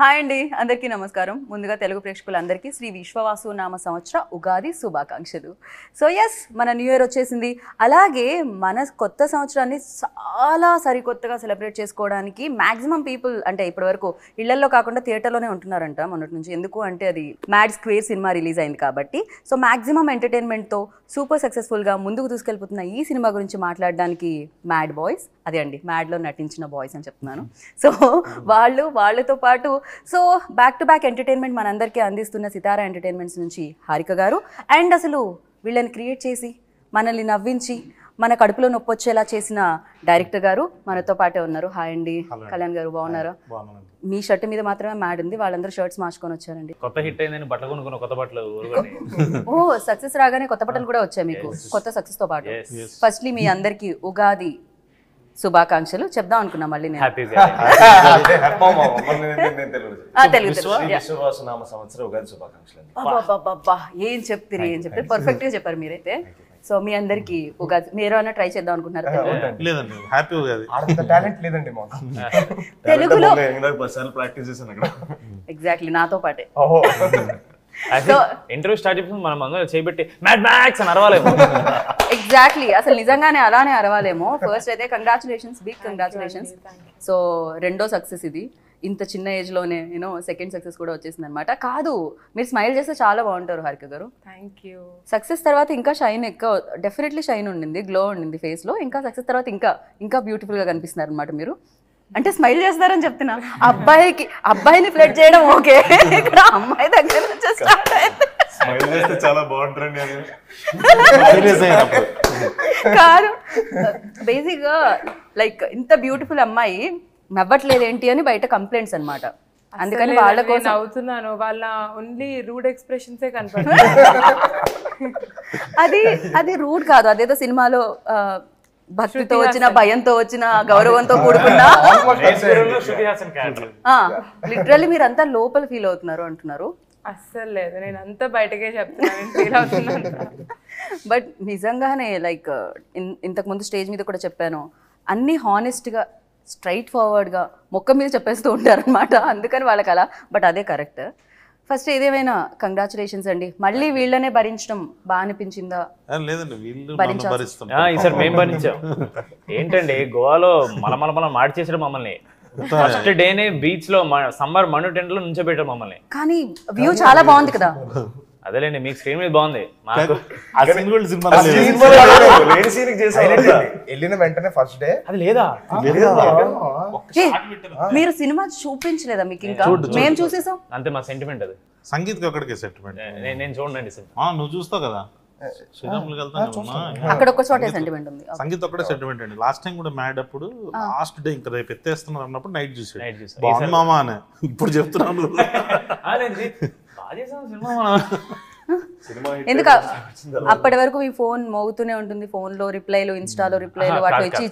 Hi అండి, అందరికీ నమస్కారం. ముందుగా తెలుగు ప్రేక్షకులందరికీ శ్రీ విశ్వవాసు నామ సంవత్సర ఉగాది శుభాకాంక్షలు. సో ఎస్, మన న్యూ ఇయర్ వచ్చేసింది. అలాగే మన కొత్త సంవత్సరాన్ని చాలా సరికొత్తగా సెలబ్రేట్ చేసుకోవడానికి మ్యాక్సిమం పీపుల్ అంటే ఇప్పటివరకు ఇళ్లల్లో కాకుండా థియేటర్లోనే ఉంటున్నారంట మొన్నటి నుంచి. ఎందుకు అంటే అది మ్యాడ్ స్క్వేర్ సినిమా రిలీజ్ అయింది కాబట్టి. సో మ్యాక్సిమం ఎంటర్టైన్మెంట్తో సూపర్ సక్సెస్ఫుల్గా ముందుకు తీసుకెళ్ళిపోతున్న ఈ సినిమా గురించి మాట్లాడడానికి మ్యాడ్ బాయ్స్, అదే అండి మ్యాడ్లో నటించిన బాయ్స్ అని చెప్తున్నాను. సో వాళ్ళతో పాటు so back to back entertainment మనందరికీ అందిస్తున్న సితారా ఎంటర్టైన్మెంట్స్ నుంచి హారిక గారు, అండ్ అసలు వీళ్ళని క్రియేట్ చేసి మనల్ని నవ్వించి మన కడుపులో నొప్పి వచ్చేలా చేసిన డైరెక్టర్ గారు మనతో పాటే ఉన్నారు. హాయ్ అండి. కళ్యాణ్ గారు బాగున్నారా? మీ షర్ట్ మీద మాత్రమే మ్యాడ్ ఉంది, వాళ్ళందరూ షర్ట్స్ మార్చుకొని వచ్చారండి. కొత్త హిట్ అయిందని బట్టలు కొనుక్కున్న కొత్త బట్టలు. ఓ సక్సెస్ రాగానే కొత్త బట్టలు కూడా వచ్చాయి మీకు, కొత్త సక్సెస్ తో పాటు. ఫస్ట్లీ మీ అందరికి ఉగాది శుభాకాంక్షలు చెప్దాం అనుకున్నా. మళ్ళీ ఏం చెప్తారు పర్ఫెక్ట్ గా చెప్పారు మీరైతే. సో మీ అందరికి ఉగాది మీరు అన్న ట్రై చేద్దాం అనుకుంటున్నారు? తెలుగులో ఎగ్జాక్ట్లీ నాతో పాటే. ఇంటర్వ్యూ స్టార్ట్ చేసి మనం అందరూ చేయబెట్టి మ్యాడ్ మ్యాక్స్ అని అరవాలేమో. ఎగ్జాక్ట్లీ, అసలు నిజంగానే అలానే అరవాలేమో. ఫస్ట్ అయితే కంగ్రాచులేషన్స్, బిగ్ కంగ్రాచులేషన్స్. సో రెండో సక్సెస్ ఇది, ఇంత చిన్న ఏజ్ లోనే యూనో సెకండ్ సక్సెస్ కూడా వచ్చేసింది అనమాట. కాదు, మీరు స్మైల్ చేస్తే చాలా బాగుంటారు హారిక గారు. Thank you. సక్సెస్ తర్వాత ఇంకా షైన్ ఎక్కువ, డెఫినెట్లీ షైన్ ఉండింది, గ్లో ఉండింది ఫేస్ లో. ఇంకా సక్సెస్ తర్వాత ఇంకా బ్యూటిఫుల్ గా కనిపిస్తున్నారు అనమాట మీరు. అంటే స్మైల్ చేస్తారని చెప్తున్నా. అబ్బాయిని ఫ్లడ్ చేయడం ఓకే, ఇక్కడ అమ్మాయి దగ్గర నుంచి స్టార్ట్ అయింది. కాదు, బేసిక్ గా లైక్ ఇంత బ్యూటిఫుల్ అమ్మాయి నవ్వట్లేదు ఏంటి అని బయట కంప్లైంట్స్ అనమాట. అందుకని వాళ్ళ కోసం అవుతున్నాను, వాళ్ళ ఓన్లీ రూడ్ ఎక్స్ప్రెషన్సే కనపడుతుంది. అది రూడ్ కాదు, అదేదో సినిమాలో భక్తితో వచ్చిన, భయంతో వచ్చిన, గౌరవంతో కూడుకున్నా లిటరల్లీ మీరంతా లోపల ఫీల్ అవుతున్నారు అంటున్నారు. అస్సలు లేదు, నేను అంతా బయటకే చెప్తున్నాను, ఫీల్ అవుతున్నాను. బట్ నిజంగానే లైక్ ఇంతకు ముందు స్టేజ్ మీద కూడా చెప్పాను, అన్ని హానెస్ట్గా స్ట్రైట్ ఫార్వర్డ్గా మొక్క మీద చెప్పేస్తూ ఉంటారు అనమాట. అందుకని వాళ్ళకి అలా. బట్ అదే కరెక్ట్. ఫస్ట్ ఏదేమైనా కంగ్రాచులేషన్స్ అండి. మళ్ళీ వీళ్ళనే భరించడం బాగా అనిపించిందా? లేదండి, వీళ్ళు ఈసారి మేము భరించాం. ఏంటండి గోవాలో మనం మాడి చేసాడు మమ్మల్ని. ఫస్ట్ డేనే బీచ్ లో సమ్మర్ మను టెంట్ లో నుంచోబెట్టారు మమ్మల్ని. కానీ వ్యూ చాలా బాగుంది కదా. అదేలేండి, మీకు స్క్రీన్ మీద బాగుంది. మాకు వెళ్ళిన వెంటనే ఫస్ట్ డే అది లేదా, మీరు సినిమా చూపించలేదా మీకు? ఇంకా మేము చూసేసాం అంతే. మా సెంటిమెంట్ అది. సంగీత్ ఒక్కడికే సెంటిమెంట్. నేను చూడండి సార్, నువ్వు చూస్తావు కదా, శ్రీరాములు అక్కడ ఒక చోటే సెంటిమెంట్ ఉంది. సంగీత్ ఒక్కడే సెంటిమెంట్ అండి. లాస్ట్ టైం కూడా మ్యాడ్ అప్పుడు లాస్ట్ డే ఇంకా రేపు ఎత్తేస్తున్నారు అన్నప్పుడు నైట్ చూసాడు, బాగుంది మామా అని. ఇప్పుడు చెప్తున్నాను ఎందుకు అప్పటి వరకు మీ ఫోన్ మోగుతూనే ఉంటుంది, ఫోన్ లో రిప్లైలు, ఇన్స్టాలో రిప్లైలు, వాటి వచ్చి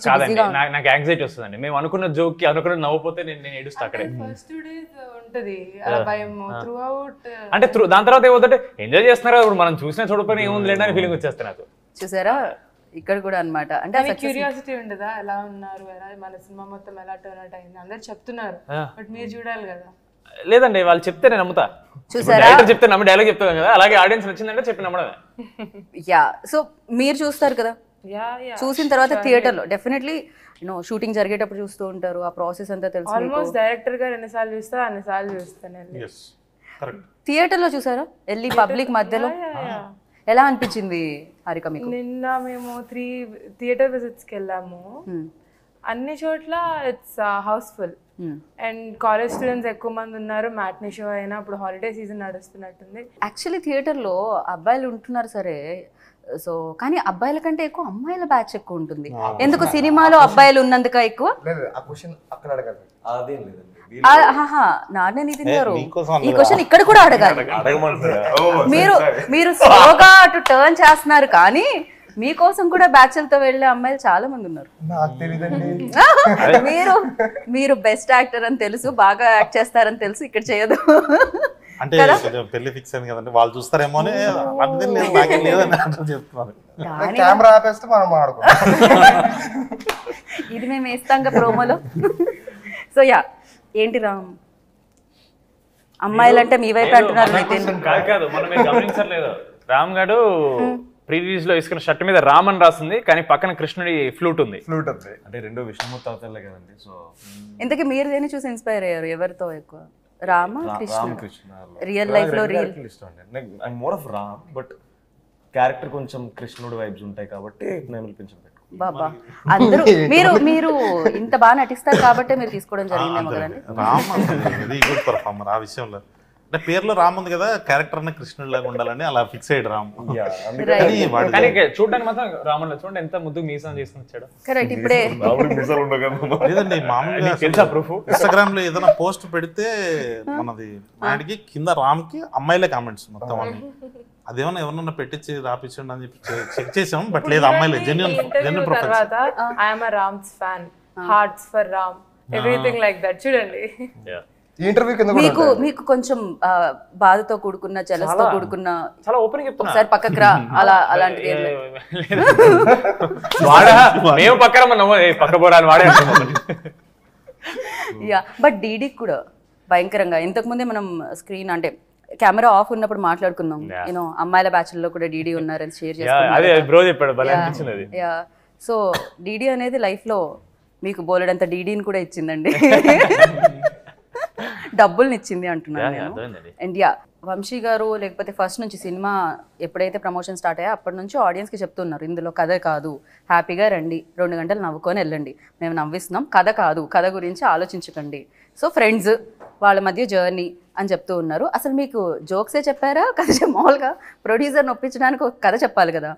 నాకు యాంగ్జైటీ వస్తుందండి. మేము అనుకున్న జోక్ కి అనుకున్న నవ్వుపోతే నేను ఏడుస్తా అక్కడే. ఫస్ట్ 2 days ఉంటది భయం త్రూ అవుట్. అంటే దాని తర్వాత ఏమవుతుంటే ఎంజాయ్ చేస్తున్నారు, ఇప్పుడు మనం చూసినా చూడకపోయినా ఏముంది లేదని ఫీలింగ్ వచ్చేస్తా నాకు. చూసారా ఇక్కడ కూడా అనమాట. అంటే క్యూరియాసిటీ ఉండదా, ఎలా ఉన్నారు, మన సినిమా మొత్తం ఎలా టర్న్ అవుట్ అయింది అందరు చెప్తున్నారు, బట్ మీరు చూడాలి కదా. లేదండి, వాళ్ళు చెప్తే నేను నమ్ముతా. చూసారా, డైరెక్టర్ చెప్తే నమ్మి డైలాగ్ చెప్తాను కదా, అలాగే ఆడియన్స్ నచ్చిందంటే చెప్పి నమ్మడమే. యా, సో మీరు చూస్తారు కదా, చూసిన తర్వాత థియేటర్ లో డెఫినెట్లీ షూటింగ్ జరిగేటప్పుడు చూస్తూ ఉంటారు, ఆ ప్రాసెస్ అంతా తెలుసు. ఆల్మోస్ట్ డైరెక్టర్ గారు ఎన్నిసార్లు చూస్తా అన్నిసార్లు చూస్తాను. థియేటర్ లో చూసారా వెళ్ళి పబ్లిక్ మధ్యలో? ఎలా అనిపించింది హారిక మీకు? నిన్న మేము 3 థియేటర్ విజిట్స్ కి వెళ్ళాము. అన్ని చోట్ల it's houseful and college students ఎక్కువ మంది ఉన్నారు. మ్యాట్నీ షో అయినా ఇప్పుడు హాలిడే సీజన్ నడుస్తున్నట్టుంది. యాక్చువల్లీ థియేటర్లో అబ్బాయిలు ఉంటున్నారు సరే, సో కానీ అబ్బాయిల కంటే ఎక్కువ అమ్మాయిల బ్యాచ్ ఎక్కువ ఉంటుంది. ఎందుకు సినిమాలో అబ్బాయిలు ఉన్నందుక ఎక్కువ? నాన్నే నితిన్ గారు ఈ క్వశ్చన్ ఇక్కడ కూడా అడగాలి. మీరు స్లోగా అటు టర్న్ చేస్తున్నారు, కానీ మీకోసం కూడా బ్యాచ్లతో వెళ్ళే అమ్మాయిలు చాలా మంది ఉన్నారు. మీరు బెస్ట్ యాక్టర్ అని తెలుసు, బాగా యాక్ట్ చేస్తారని తెలుసు, ఇక్కడ చేయదు అంటే పెళ్లి ఫిక్స్ అయింది కదండి, వాళ్ళు చూస్తారేమో అని అర్థం లేదు, నాకేం లేదని చెప్తున్నారు. కెమెరా ఆపేస్తే మనం ఆడుకుంటాం. ఇది మేము వేస్తాం ప్రోమోలో. సో యా, ఏంటి రామ్ అమ్మాయిలు అంటే మీ వైపు అంటున్నారు మీకు తెలియదు. కాదు మనం మీరు గమనించలేదు, రామ్ గారు ప్రీ రిలీజ్ లో వేసుకున్న షర్ట్ మీద రామ్ అని రాసింది, కానీ పక్కన కృష్ణుడి ఫ్లూట్ ఉంది. అంటే రెండు విష్ణుమూర్తి అవతారులే కదండి. సో ఇంతకీ మీరు దేని చూసి ఇన్స్పైర్ అయ్యారు? ఎవరితో ఎక్కువ? రామ కృష్ణ? రామకృష్ణ రియల్ లైఫ్ లో రియల్ ఇష్టం అండి. I more of Ram, but character కొంచెం కృష్ణుడు వైబ్స్ ఉంటాయి కాబట్టి నేను పిలిపించాను. బాబా అందరూ మీరు ఇంత బాగా నటిస్తారు కాబట్టి మీరు తీసుకోవడం జరిగిందేమో కదండి. రామ్ వెరీ గుడ్ పర్ఫార్మర్ ఆ విషయంలో. అంటే పేరులో రామ్ ఉంది కదా, క్యారెక్టర్ అన్న కృష్ణుడి లాగా ఉండాలని అలా ఫిక్స్ అయ్యాడు రామ్. కానీ చూడడానికి మాత్రం రాముడు చూడండి ఎంత ముద్దు మీసం చేసుకుని వచ్చాడు. కరెక్ట్. ఇప్పుడే లేదండి మామూలుగా తెలుసా ప్రూఫ్? ఇన్స్టాగ్రామ్ లో ఏదైనా పోస్ట్ పెడితే మనది మ్యాడ్కి కింద రామ్ కి అమ్మాయిలే కామెంట్స్ మొత్తం అన్ని. అదేమన్నా ఎవరన్నా పెట్టించి రాపించండి అని చెప్పి చెక్ చేసాం, బట్ లేదు అమ్మాయిలే. Genuine profile. I'm Rams fan, hearts for Ram, everything like that. చూడండి ఇంటర్వ్యూ కింద మీకు కొంచెం బాధతో కూడుకున్న చెలస్తో కూడుకున్న చాలా ఓపెన్ చెప్తున్నా, ఒకసారి పక్కకు రా అలాంటిది ఏం లేదు. వాడా మేము పక్కన పక్క పోరాని వాడే. యా, బట్ డీడీ కూడా భయంకరంగా ఇంతకు ముందే మనం స్క్రీన్ అంటే కెమెరా ఆఫ్ ఉన్నప్పుడు మాట్లాడుకున్నాం, యూనో అమ్మాయిల బ్యాచ్లో కూడా డీడీ ఉన్నారని షేర్ చేసుకున్నాం. అదే బ్రో చెప్పాడు, భలే అనిపించింది. యా, సో డీడీ అనేది లైఫ్ లో మీకు బోలెడంత డీడీని కూడా ఇచ్చిందండి. డబ్బుల్ని ఇచ్చింది అంటున్నాను నేను. అండ్ యా, వంశీ గారు లేకపోతే ఫస్ట్ నుంచి సినిమా ఎప్పుడైతే ప్రమోషన్ స్టార్ట్ అయ్యా అప్పటి నుంచి ఆడియన్స్కి చెప్తున్నారు, ఇందులో కథ కాదు, హ్యాపీగా రండి, 2 గంటలు నవ్వుకొని వెళ్ళండి, మేము నవ్విస్తున్నాం, కథ కాదు, కథ గురించి ఆలోచించకండి, సో ఫ్రెండ్స్ వాళ్ళ మధ్య జర్నీ అని చెప్తూ ఉన్నారు. అసలు మీకు జోక్సే చెప్పారా, కథ మామూలుగా ప్రొడ్యూసర్ని ఒప్పించడానికి ఒక కథ చెప్పాలి కదా,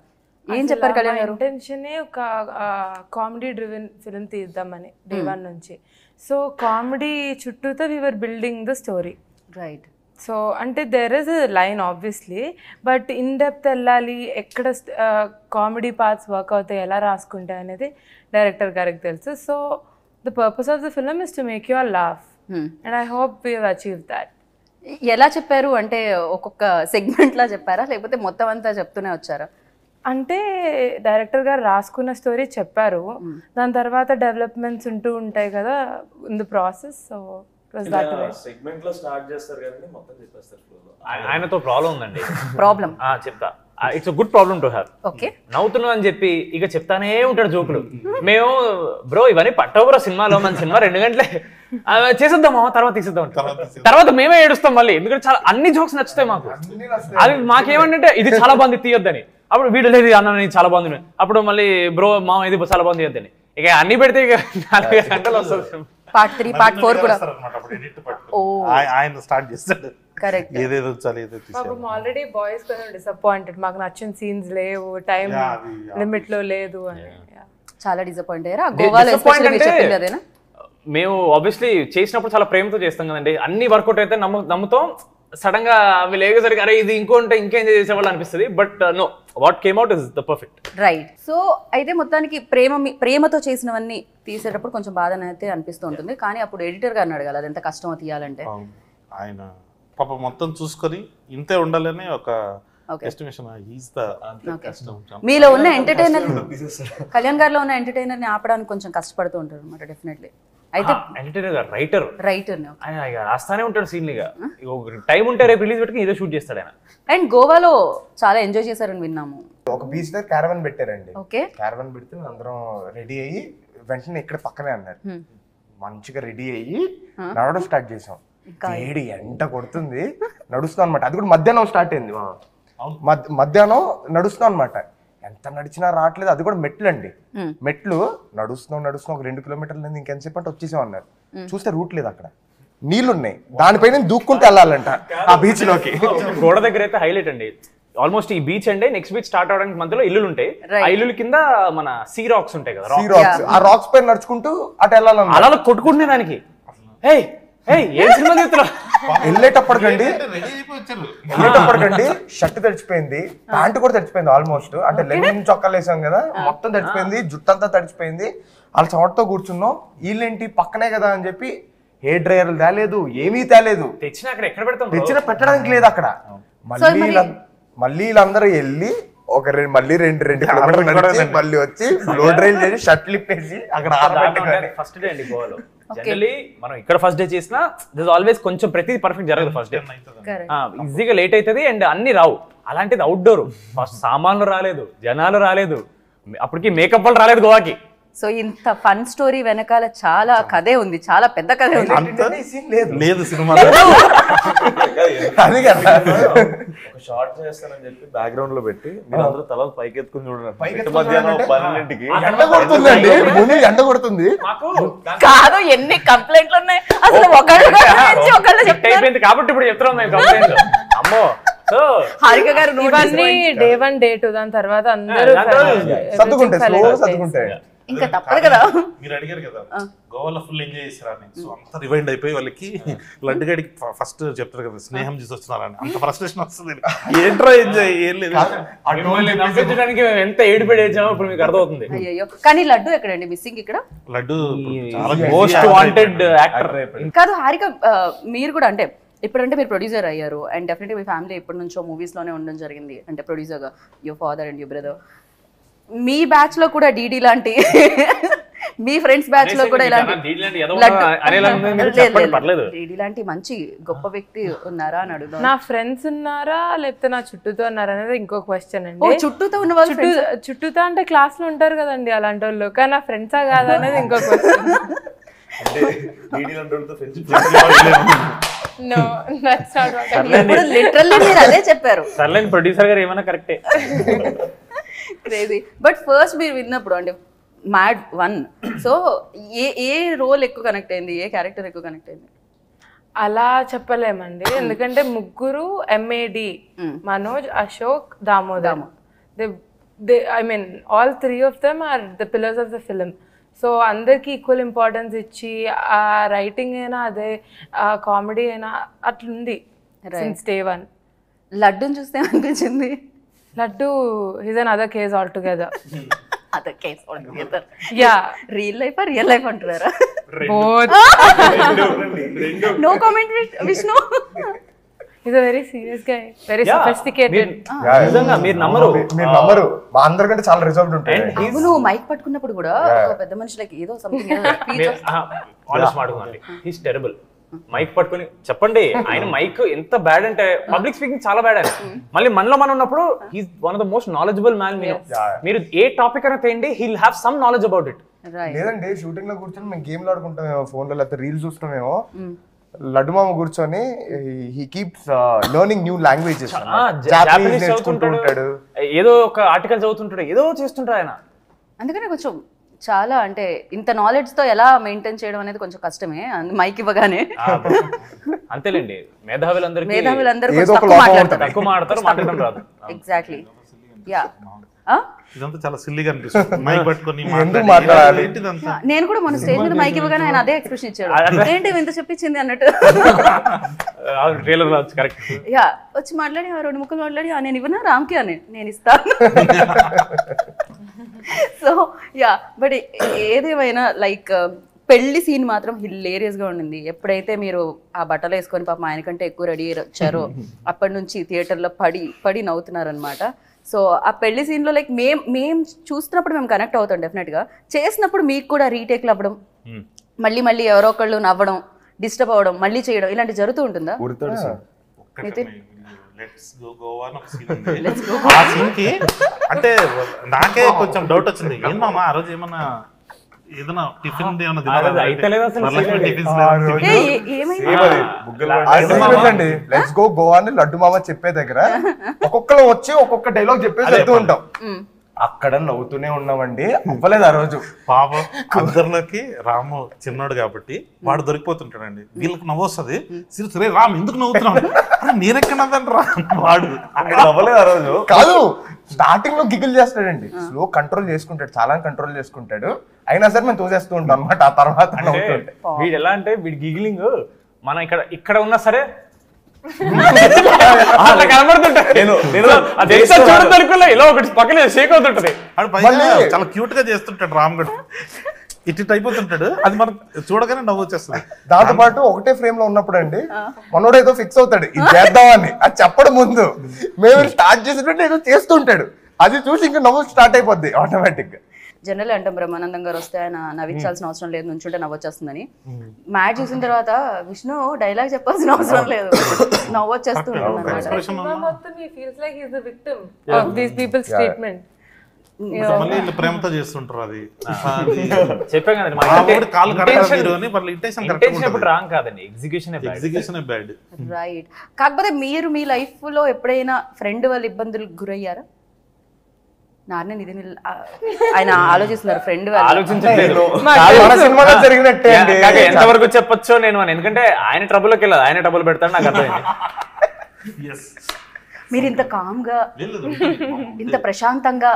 ఏం చెప్పారు కళ్యాణ్ గారు? ఇంటెన్షనే ఒక కామెడీ డ్రివెన్ ఫిల్మ్ తీద్దామని డే 1 నుంచి. సో కామెడీ చుట్టూతో we're building the story. Right. So అంటే there is a line obviously, but in depth వెళ్ళాలి, ఎక్కడ కామెడీ పార్ట్స్ వర్క్ అవుతాయి, ఎలా రాసుకుంటాయి అనేది డైరెక్టర్ గారికి తెలుసు. So the purpose of the film is to make you all laugh, and I hope we have achieved that. ఎలా చెప్పారు అంటే ఒక్కొక్క సెగ్మెంట్లా చెప్పారా లేకపోతే మొత్తం అంతా చెప్తూనే వచ్చారా? అంటే డైరెక్టర్ గారు రాసుకున్న స్టోరీ చెప్పారు, దాని తర్వాత డెవలప్మెంట్స్ ఉంటూ ఉంటాయి కదా in the process. So segment లో స్టార్ట్ చేస్తారు కానీ మొత్తం చెప్పేస్తారు. ఆయనతో ప్రాబ్లం ఉందండి. ప్రాబ్లం చెప్తా, it's a good problem to have. Okay, నవ్వుతున్నావు అని చెప్పి ఇక చెప్తానే ఉంటాడు జోకులు. మేము బ్రో ఇవన్నీ పట్టవు బ్రో, సినిమాలో మన సినిమా 2 గంటలే చేసేద్దామా, తర్వాత తీసేద్దాం, తర్వాత మేమే ఏడుస్తాం మళ్ళీ, ఎందుకంటే చాలా అన్ని జోక్స్ నచ్చుతాయి మాకు. అది మాకేమంటే ఇది చాలా బాగుంది తీయొద్దని, అప్పుడు వీడు లేదు అన్న చాలా బాగుంది, అప్పుడు మళ్ళీ బ్రో మా ఇది చాలా బాగుంది తీయొద్దని, ఇక అన్ని పెడితే ఇక 4 గంటలు వస్తుంది. పార్ట్ 3 పార్ట్ 4 కూడా ఆయన స్టార్ట్ చేస్తాడు. కరెక్ట్. ఏదేదో చాలు ఏదో పాపం ఆల్రెడీ బాయ్స్ కొంచెం డిసప్పాయింటెడ్, మాకు నచ్చిన సీన్స్ లేవు, టైం లిమిట్ లో లేదు అని చాలా డిసప్పాయింట్ అయ్యారా? గోవాలో ఎస్పెషల్లీ మీరు చెప్పింది అదేనా? మేము ఆబ్వియస్లీ చేసినప్పుడు చాలా ప్రేమతో చేస్తాం కదండి, అన్ని వర్కౌట్ అయితే నమ్ముతాం. సడన్ గా వీళ్ళు లేకపోతే అరే ఇది ఇంకోంటే ఇంకేం చేసేవాళ్ళు అనిపిస్తుంది, but no, what came out is the perfect. Right. So అయితే మొత్తానికి ప్రేమతో చేసినవన్నీ తీసేటప్పుడు కొంచెం బాధ అయితే అనిపిస్తూ ఉంటుంది, కానీ అప్పుడు ఎడిటర్ గారిని అడగాలి అది ఎంత కష్టమో తీయాలంటే. ఆయన పాప మొత్తం చూసుకొని ఇంతే ఉండాలని ఒక ఎస్టిమేషన్. మీలో ఉన్న ఎంటర్టైనర్, కళ్యాణ్ గారిలో ఉన్న ఎంటర్టైనర్ ని ఆపడానికి కొంచెం కష్టపడుతూ ఉంటారు అనమాట డెఫినెట్లీ. అయితే రైటర్ ఆయన రాస్తానే ఉంటాడు సీన్లుగా, టైం ఉంటే రేపు రిలీజ్ పెట్టుకుని ఇదే షూట్ చేస్తాడు ఆయన. అండ్ గోవాలో చాలా ఎంజాయ్ చేశారని విన్నాము. ఒక బీచ్ దగ్గర క్యారవన్ పెట్టారండి. ఓకే, క్యారవన్ పెడితే అందరం రెడీ అయ్యి వెంటనే ఇక్కడ పక్కనే అన్నారు, మంచిగా రెడీ అయ్యి నడవడం స్టార్ట్ చేసాం. వేడి ఎంట కొడుతుంది, నడుస్తాం అనమాట. అది కూడా మధ్యాహ్నం స్టార్ట్ అయింది, మధ్యాహ్నం నడుస్తాం అనమాట. ఎంత నడిచినా రావట్లేదు, అది కూడా మెట్లు అండి. మెట్లు నడుస్తున్నాం ఒక 2 కిలోమీటర్లు ఇంకెంతసేపు అంటే వచ్చేసాం అన్నారు. చూస్తే రూట్ లేదు, అక్కడ నీళ్లున్నాయి, దానిపైన దూక్కుంటూ వెళ్ళాలంట ఆ బీచ్ లోకి. గోడ దగ్గర అయితే హైలైట్ అండి, ఆల్మోస్ట్ ఈ బీచ్ అండి నెక్స్ట్ బీచ్ స్టార్ట్ అవడానికి మధ్యలో ఇల్లులు ఉంటాయి, ఆ ఇల్లు కింద మన సీ రాక్స్ ఉంటాయి కదా, సీ రాక్స్, ఆ రాక్స్ పైన నడుచుకుంటూ అటు వెళ్ళాలన్న అలా కొట్టుకుంటున్నాయి దానికి. వెళ్ళేటప్పటికండి షర్ట్ తడిచిపోయింది, ప్యాంట్ కూడా తడిచిపోయింది ఆల్మోస్ట్. అంటే లెనిన్ చొక్కాలు వేసాం కదా, మొత్తం తడిచిపోయింది, జుట్టంతా తడిచిపోయింది. వాళ్ళ చోటతో కూర్చున్నాం. వీళ్ళేంటి పక్కనే కదా అని చెప్పి హెయిర్ డ్రైయర్లు తేలేదు, ఏమీ తేలేదు, తెచ్చిన పెట్టడానికి లేదు అక్కడ. మళ్ళీ వీళ్ళందరూ వెళ్ళి మళ్ళీ రెండు కిలోమీటర్లు నడిచి మళ్ళీ వచ్చి లో డ్రైవ్ చేసి షర్ట్లు ఇప్పేసి అక్కడ ఆరబెట్టుకొని ఫస్ట్ డే అండి గోవాలో. జనరల్లీ మనం ఇక్కడ ఫస్ట్ డే చేసినా దిస్ ఆల్వేస్ కొంచెం ప్రతిదీ పర్ఫెక్ట్ జరగదు ఫస్ట్ డే. ఈజీగా లేట్ అవుతుంది అండ్ అన్ని రావు. అలాంటిది అవుట్డోర్ ఫస్ట్ సామాన్లు రాలేదు, జనాలు రాలేదు, అప్పటికి మేకప్ వాళ్ళు రాలేదు గోవాకి. సో ఇంత ఫన్ స్టోరీ వెనకాల చాలా కథే ఉంది, చాలా పెద్ద కథే ఉంది. లేదు సినిమా అది కదా ఒక షార్ట్ చేస్తానని చెప్పి బ్యాక్గ్రౌండ్ లో పెట్టి మీరు అందరూ తలలు పైకెత్తుకుని చూడండి. మధ్యాహ్నం 12కి ఎండ కొడుతుందండి, ముందు ఎండ కొడుతుంది. కాదు ఎన్ని కంప్లైంట్లు ఉన్నాయి అసలు, ఒకళ్ళు అయిపోయింది కాబట్టి ఇప్పుడు చెప్తున్నాం మేము కంప్లైంట్. అమ్మో సో హారిక గారు ఇవన్నీ Day 1 Day 2 దాని తర్వాత అందరూ సర్దుకుంటాయి. ఇంకా తప్పదు కదా. మీరు అడిగారు కదా గోవాలో ఫుల్ ఎంజాయ్ చేశారని. సో అంత రివైండ్ అయిపోయి వాళ్ళకి లడ్డు గడికి ఫస్ట్ చెప్తారు కదా స్నేహం చేసి వస్తున్నారని, అంత ఫ్రస్ట్రేషన్ వస్తుంది. ఏంట్రా ఎంజాయ్ ఏం లేదు. నవ్వించడానికి ఎంత ఏడుపడి ఏడ్చామో ఇప్పుడు మీకు అర్థమవుతుంది. అయ్యో కానీ లడ్డు ఎక్కడండి మిస్సింగ్ ఇక్కడ? Laddu most wanted actor. కాదు హారిక, మీరు కూడా అంటే ఇప్పుడంటే మీరు ప్రొడ్యూసర్ అయ్యారు అండ్ డెఫినెట్గా మీ ఫ్యామిలీ ఎప్పటి నుంచో మూవీస్లోనే ఉండడం జరిగింది, అంటే ప్రొడ్యూసర్గా your father and your brother. Me batch లో కూడా డీడీ లాంటి మీ ఫ్రెండ్స్ బ్యాచ్ లో కూడా ఇలాంటి డీడీ లాంటి మంచి గొప్ప వ్యక్తి ఉన్నారా అని అడుగుతాను. నా ఫ్రెండ్స్ ఉన్నారా లేకపోతే నా చుట్టూతో ఉన్నారా అనేది ఇంకో క్వశ్చన్ అండి. చుట్టూతో ఉన్న వాళ్ళు చుట్టూతో అంటే క్లాస్ లో ఉంటారు కదండి అలాంటి వాళ్ళు, కానీ నా ఫ్రెండ్సా కాదా అనేది ఇంకో క్వశ్చన్. లిటరల్లీ మీరు అదే చెప్పారు. సర్లేని ప్రొడ్యూసర్ గారు ఏమైనా కరెక్టే. క్రేజీ. బట్ ఫస్ట్ మీరు విన్నప్పుడు అంటే మ్యాడ్ 1, సో ఏ రోల్ ఎక్కువ కనెక్ట్ అయింది, ఏ క్యారెక్టర్ ఎక్కువ కనెక్ట్ అయింది? అలా చెప్పలేమండి, ఎందుకంటే ముగ్గురు MAD, Manoj, Ashok, Damodar. I mean all 3 of them are the pillars of the film. So అందరికి ఈక్వల్ ఇంపార్టెన్స్ ఇచ్చి ఆ రైటింగ్ అయినా అదే కామెడీ అయినా అట్లుంది సిన్స్ Day 1. లడ్డూని చూస్తే అనిపించింది Laddu is another case altogether. Other case altogether. Yeah real life అంటున్నారా? Both. No comment Vishnu. Is a very serious guy, very sophisticated. నిజంగా మీరు నమ్మరు మా అందరికంటే చాలా రిజర్వ్డ్ ఉంటాయి. అవును, మైక్ పట్టుకున్నప్పుడు కూడా ఒక పెద్ద మనిషికి ఏదో సంథింగ్ ఆనెస్ట్ మాట్లాడుకోండి, హీస్ టెరబుల్. మైక్ పట్టుకుని చెప్పండి, ఆయన మైక్ ఎంత బ్యాడ్ అంటే పబ్లిక్ స్పీకింగ్ చాలా బ్యాడ్ ఆయన. మళ్ళీ మనలో మనం ఉన్నప్పుడు he's one of the most knowledgeable man. మీరు ఏ టాపిక్ అయినా తేండి, he'll have some knowledge about it. లేదండి షూటింగ్ లో కూర్చొని మేము గేమ్లు ఆడుకుంటామేమో, ఫోన్ లో లేకపోతే రీల్స్ చూస్తామేమో, లడ్డు మామ కూర్చొని he keeps learning new languages. Japanese చదువుతుంటాడు, ఏదో ఒక ఆర్టికల్ చదువుతుంటాడు, ఏదో చేస్తుంటాడు ఆయన. అందుకనే కొంచెం చాలా అంటే ఇంత నాలెడ్జ్ తో ఎలా మెయింటైన్ చేయడం అనేది కొంచెం కష్టమే మైక్ ఇవ్వగానే. అంతేలేండి, మేధావులందరికీ తక్కువ మాట్లాడతారు, మాట్లాడడం రాదు. ఎగ్జాక్ట్లీ. యా, ఇదంతా చాలా సిల్లీగా అనిపిస్తుంది మైక్ పట్టుకొని మాట్లాడాలి. నేను కూడా మన స్టేజ్ మీద మైక్ ఇవ్వగానే ఆయన అదే ఎక్స్ప్రెషన్ ఇచ్చాడు, ఏంటి ఇంత చెప్పించింది అన్నట్టు. యా, వచ్చి మాట్లాడి 2 ముక్కలు మాట్లాడి నేను ఇవ్వనా రామ్కి అని, నేను ఇస్తాను. సో యా, బట్ ఏదేమైనా లైక్ పెళ్లి సీన్ మాత్రం హిలేరియస్ గా ఉండింది. ఎప్పుడైతే మీరు ఆ బట్టలు వేసుకొని పాపం ఆయన కంటే ఎక్కువ రెడీ వచ్చారో అప్పటి నుంచి థియేటర్లో పడి నవ్వుతున్నారనమాట. సో ఆ పెళ్లి సీన్ లో లైక్ మేము చూస్తున్నప్పుడు మేము కనెక్ట్ అవుతాం డెఫినెట్ గా. చేసినప్పుడు మీకు కూడా రీటేక్లు అవ్వడం, మళ్ళీ ఎవరో ఒకళ్ళు నవ్వడం, డిస్టర్బ్ అవ్వడం, మళ్ళీ చేయడం ఇలాంటి జరుగుతూ ఉంటుందా? ఆ సీన్ కి అంటే నాకే కొంచెం డౌట్ వచ్చింది, ఏమమ్మా ఆ రోజు ఏమన్నా ఏదైనా టిఫిన్ లెట్స్ గో గోవా అని లడ్డు మామ చెప్పే దగ్గర ఒక్కొక్కరు వచ్చి ఒక్కొక్క డైలాగ్ చెప్పేసి వెళ్తూ ఉంటాం. అక్కడ నవ్వుతూనే ఉన్నామండి, అవ్వలేదు ఆ రోజు. పాపం అందరిలోకి రాము చిన్నోడు కాబట్టి వాడు దొరికిపోతుంటాడండి, వీళ్ళకి నవ్వు వస్తుంది. సరే రామ్ ఎందుకు నవ్వుతున్నాడు, నేనెక్కడ నవ్వండి రా వాడు అవ్వలేదు ఆ రోజు. కాదు, స్టార్టింగ్ లో గిగిల్ చేస్తాడండి, స్లో కంట్రోల్ చేసుకుంటాడు, చాలా కంట్రోల్ చేసుకుంటాడు, అయినా సరే మేము తోసేస్తూ ఉంటాం అనమాట. ఆ తర్వాత నవ్వుతుంటే వీడు ఎలా అంటే వీడి గిగిలింగ్ మనం ఇక్కడ ఉన్నా సరే చాలా క్యూట్ గా చేస్తుంటాడు రామ్ గడ్, ఇటు అయిపోతుంటాడు, అది మనకు చూడగానే నవ్వు వచ్చేస్తుంది. దాంతో పాటు ఒకటే ఫ్రేమ్ లో ఉన్నప్పుడు అండి మనోడు ఏదో ఫిక్స్ అవుతాడు ఇది చేద్దామని, అది చెప్పడం ముందు మేము స్టార్ట్ చేసేటట్టు ఏదో చేస్తుంటాడు, అది చూసి ఇంకా నవ్వు స్టార్ట్ అయిపోద్ది ఆటోమేటిక్ గా. జనరల్ అంటాం బ్రహ్మానందం గారు వస్తే ఆయన నవ్వించాల్సిన అవసరం లేదు, నుంచుంటే నవ్వొచ్చేస్తుందని. మ్యాచ్ చూసిన తర్వాత విష్ణు డైలాగ్ చెప్పాల్సిన అవసరం లేదు, నవ్వొచ్చేస్తూ ఉంటుంది అన్నమాట. సినిమా మొత్తం he feels like he's the victim of these people's treatment. మళ్ళీ వీళ్ళు ప్రేమతో చేస్తుంటారు అది. చెప్పాం కదండి మా వాడు కాళ్ళు కడగరు మీరు అని వాళ్ళ ఇంటెన్షన్ కరెక్ట్ ఇంటెన్షన్ ఎప్పుడు రాంగ్ కాదండి, ఎగ్జిక్యూషన్ ఎగ్జిక్యూషన్ బ్యాడ్. రైట్. కాకపోతే మీరు మీ లైఫ్ లో ఎప్పుడైనా ఫ్రెండ్ వాళ్ళ ఇబ్బందులకు గురయ్యారా? నాన్న ఇది ఆయన ఆలోచిస్తున్నారు ఫ్రెండ్ వాళ్ళు. ఆలోచించట్లేదు. మన సినిమాలో జరిగినట్టే అండి. ఎంతవరకు చెప్పొచ్చో నేను అని, ఎందుకంటే ఆయన ట్రబుల్కి వెళ్ళదు, ఆయన ట్రబుల్ పెడతాడు, నాకు అర్థమైంది. మీరు ఇంత కామ్గా ఇంత ప్రశాంతంగా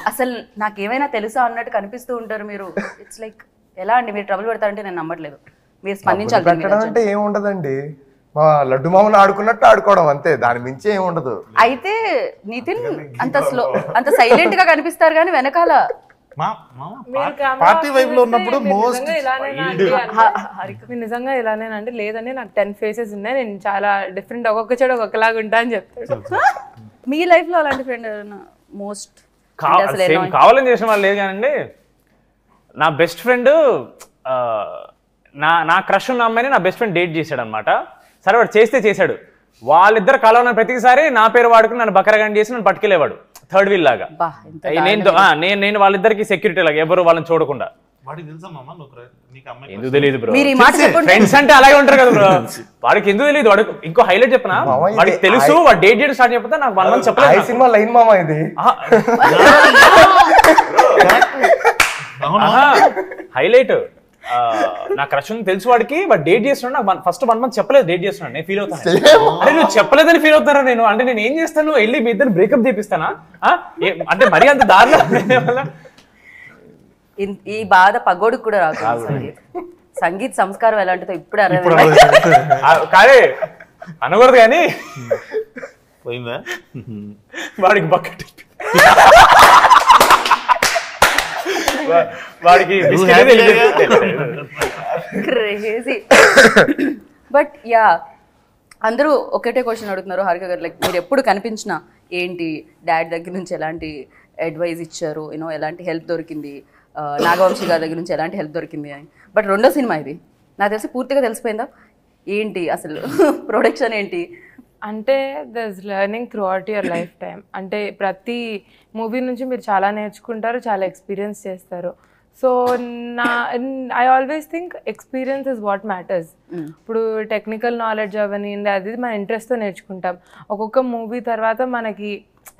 అసలు నాకేమైనా తెలుసా అన్నట్టు కనిపిస్తూ ఉంటారు మీరు. ఇట్స్ లైక్ ఎలా అండి మీరు ట్రబుల్ పెడతారంటే నేను నమ్మట్లేదు. మీరు స్పందించాలి. పెట్టడం అంటే ఏముండదండి, మా లడ్డు మామూలు ఆడుకున్నట్టు ఆడుకోవడం అంతే, దాని మించి ఏమి ఉండదు. అయితే నితిన్ అంత సైలెంట్ గా కనిపిస్తారు కానీ వెనకాల పార్టీ వైబ్ లో ఉన్నప్పుడు మోస్ట్ మీరు నిజంగా ఇలానేనంటే లేదండి నాకు 10 ఫేసెస్ ఉన్నాయి, నేను చాలా డిఫరెంట్, ఒక్కొక్క చెడు ఒక్కొక్కలాగా ఉంటా అని చెప్తాడు. మీ లైఫ్ లో అలాంటి ఫ్రెండ్ మోస్ట్ కావాలని చేసిన వాళ్ళు లేదు కానండి. నా బెస్ట్ ఫ్రెండ్ నా క్రష్ ఉన్న అమ్మాయిని నా బెస్ట్ ఫ్రెండ్ డేట్ చేశాడు అనమాట. సరే వాడు చేశాడు, వాళ్ళిద్దరు కలవన ప్రతిసారి నా పేరు వాడుకుని నన్ను బకరగాని చేసి నన్ను పట్టుకెళ్ళేవాడు థర్డ్ వీల్ లాగా. నేను వాళ్ళిద్దరికి సెక్యూరిటీ లాగా, ఎవరు వాళ్ళని చూడకుండా. ఎందుకు తెలియదు బ్రో, ఫ్రెండ్స్ అంటే అలాగే ఉంటారు కదా బ్రో. వాడికి ఎందుకు తెలియదు, వాడికి ఇంకో హైలైట్ చెప్పనా, వాడికి తెలుసు వాడు డేట్ చేయడం స్టార్ట్ చెప్పితే నాకు 1 month చెప్పలేదు. సినిమా లైన్ మామ ఇది హైలైట్. నా క్రష్ ఉంది తెలుసు వాడికి, బట్ డేట్ చేస్తున్నాడు, నాకు ఫస్ట్ 1 month చెప్పలేదు డేట్ చేస్తున్నాడు. నేను ఫీల్ అవుతాను, అరే నువ్వు చెప్పలేదని ఫీల్ అవుతారా నేను, అంటే నేను ఏం చేస్తాను, వెళ్ళి మీ ఇద్దరు బ్రేకప్ చేపిస్తానా అంటే మరీ అంత దారిలో. ఈ బాధ పగోడికి కూడా రాదు. సంగీత్ సంస్కారం ఎలాంటిదో ఇప్పుడు కాదే అనకూడదు కానీ పోయిందా వాడికి బకెట్ వాడికి క్రేజీ. బట్ యా అందరూ ఒకటే క్వశ్చన్ అడుగుతున్నారు హారిక గారు, లైక్ మీరు ఎప్పుడు కనిపించినా ఏంటి డాడ్ దగ్గర నుంచి ఎలాంటి అడ్వైజ్ ఇచ్చారు, యూనో ఎలాంటి హెల్ప్ దొరికింది, నాగవంశీ గారి దగ్గర నుంచి ఎలాంటి హెల్ప్ దొరికింది అని. బట్ రెండో సినిమా ఇది నాకు తెలిసి పూర్తిగా తెలిసిపోయిందా ఏంటి అసలు ప్రొడక్షన్ ఏంటి అంటే దర్స్ learning through out your life time. అంటే ప్రతి మూవీ నుంచి మీరు చాలా నేర్చుకుంటారు, చాలా ఎక్స్పీరియన్స్ చేస్తారు. So I always think experience is what matters. ఇప్పుడు టెక్నికల్ నాలెడ్జ్ అవన్నీ అది మన ఇంట్రెస్ట్తో నేర్చుకుంటాం. ఒక్కొక్క మూవీ తర్వాత మనకి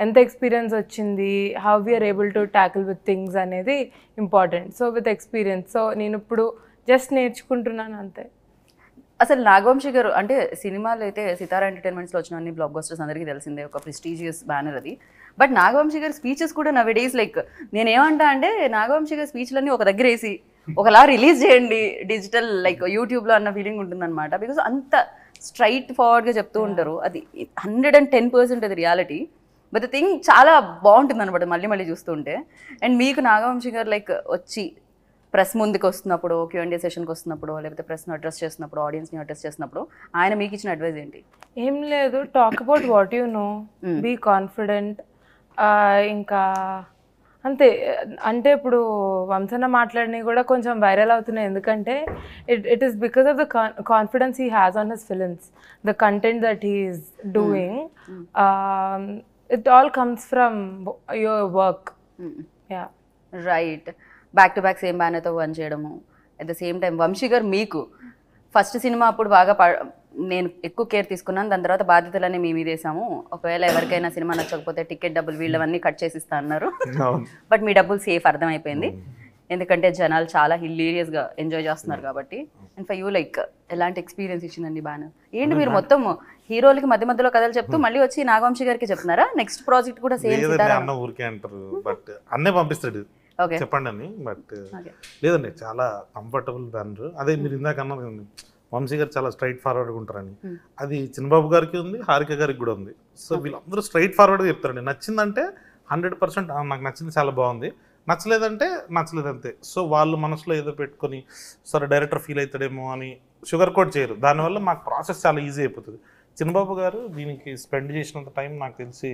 ఎంత ఎక్స్పీరియన్స్ వచ్చింది, how we're able to tackle with things అనేది important. So with experience, so నేను ఇప్పుడు జస్ట్ నేర్చుకుంటున్నాను అంతే. అసలు నాగవంశీ గారు అంటే సినిమాలు అయితే సితారా ఎంటర్టైన్మెంట్స్లో వచ్చిన అన్ని బ్లాక్ బస్టర్స్ అందరికీ తెలిసిందే, ఒక ప్రెస్టీజియస్ బ్యానర్ అది. బట్ నాగవంశీ గారి స్పీచెస్ కూడా నవ్ డేస్ లైక్ నేనేమంటా అంటే నాగవంశీ గారి స్పీచ్లన్నీ ఒక దగ్గర వేసి ఒకలా రిలీజ్ చేయండి డిజిటల్ లైక్ యూట్యూబ్లో అన్న ఫీలింగ్ ఉంటుందన్నమాట. బికాస్ అంత స్ట్రైట్ ఫార్వర్డ్గా చెప్తూ ఉంటారు, అది 110% అది రియాలిటీ. బట్ ద థింగ్ చాలా బాగుంటుంది అనమాట మళ్ళీ మళ్ళీ చూస్తుంటే. అండ్ మీకు నాగవంశీ గారు లైక్ వచ్చి ప్రెస్ ముందుకు వస్తున్నప్పుడు, Q&A సెషన్కి వస్తున్నప్పుడు, లేకపోతే ప్రెస్ను అడ్రస్ చేస్తున్నప్పుడు, ఆడియన్స్ని అడ్రస్ చేస్తున్నప్పుడు ఆయన మీకు ఇచ్చిన అడ్వైజ్ ఏంటి? ఏం లేదు, talk about what you know, be confident. ఇంకా అంతే. అంటే ఇప్పుడు వంశన మాట్లాడినవి కూడా కొంచెం వైరల్ అవుతున్నాయి, ఎందుకంటే it is because of the confidence he has on his films, the content that he is doing. It all comes from your work. Yeah right. Back to back same బ్యానర్తో పని చేయడము, at the same time Vamshi garu మీకు first cinema అప్పుడు బాగా నేను ఎక్కువ care తీసుకున్నాను, దాని తర్వాత బాధ్యతలన్నీ మీ మీద వేసాము, ఒకవేళ ఎవరికైనా సినిమా నచ్చకపోతే టికెట్ డబ్బులు వీళ్ళవన్నీ కట్ చేసి ఇస్తా అన్నారు. బట్ మీ డబ్బులు సేఫ్ అర్థమైపోయింది, ఎందుకంటే జనాలు చాలా హిల్లీరియస్గా ఎంజాయ్ చేస్తున్నారు కాబట్టి. అండ్ ఫర్ యూ లైక్ ఎలాంటి ఎక్స్పీరియన్స్ ఇచ్చిందండి బ్యానర్? ఏంటి మీరు మొత్తం హీరోలకి మధ్య మధ్యలో కథలు చెప్తూ మళ్ళీ వచ్చి నాగవంశీ గారికి చెప్తున్నారా నెక్స్ట్ ప్రాజెక్ట్ కూడా సేమ్? అన్న ఊరికే అంటారు, బట్ అన్నే పంపిస్తాడు చెప్పండి అని. బట్ లేదండి చాలా కంఫర్టబుల్ బ్యానర్. అదే మీరు ఇందాక అన్నారు వంశీ గారు చాలా స్ట్రైట్ ఫార్వర్డ్గా ఉంటారని, అది చిన్నబాబు గారికి ఉంది, హారిక గారికి కూడా ఉంది. సో వీళ్ళందరూ స్ట్రైట్ ఫార్వర్డ్గా చెప్తారండి. నచ్చిందంటే 100% నాకు నచ్చింది, చాలా బాగుంది, నచ్చలేదంటే నచ్చలేదు అంతే. సో వాళ్ళు మనసులో ఏదో పెట్టుకొని సరే డైరెక్టర్ ఫీల్ అవుతాడేమో అని షుగర్ కోట్ చేయరు, దానివల్ల మాకు ప్రాసెస్ చాలా ఈజీ అయిపోతుంది. చిన్నబాబు గారు దీనికి స్పెండ్ చేసినంత టైం నాకు తెలిసి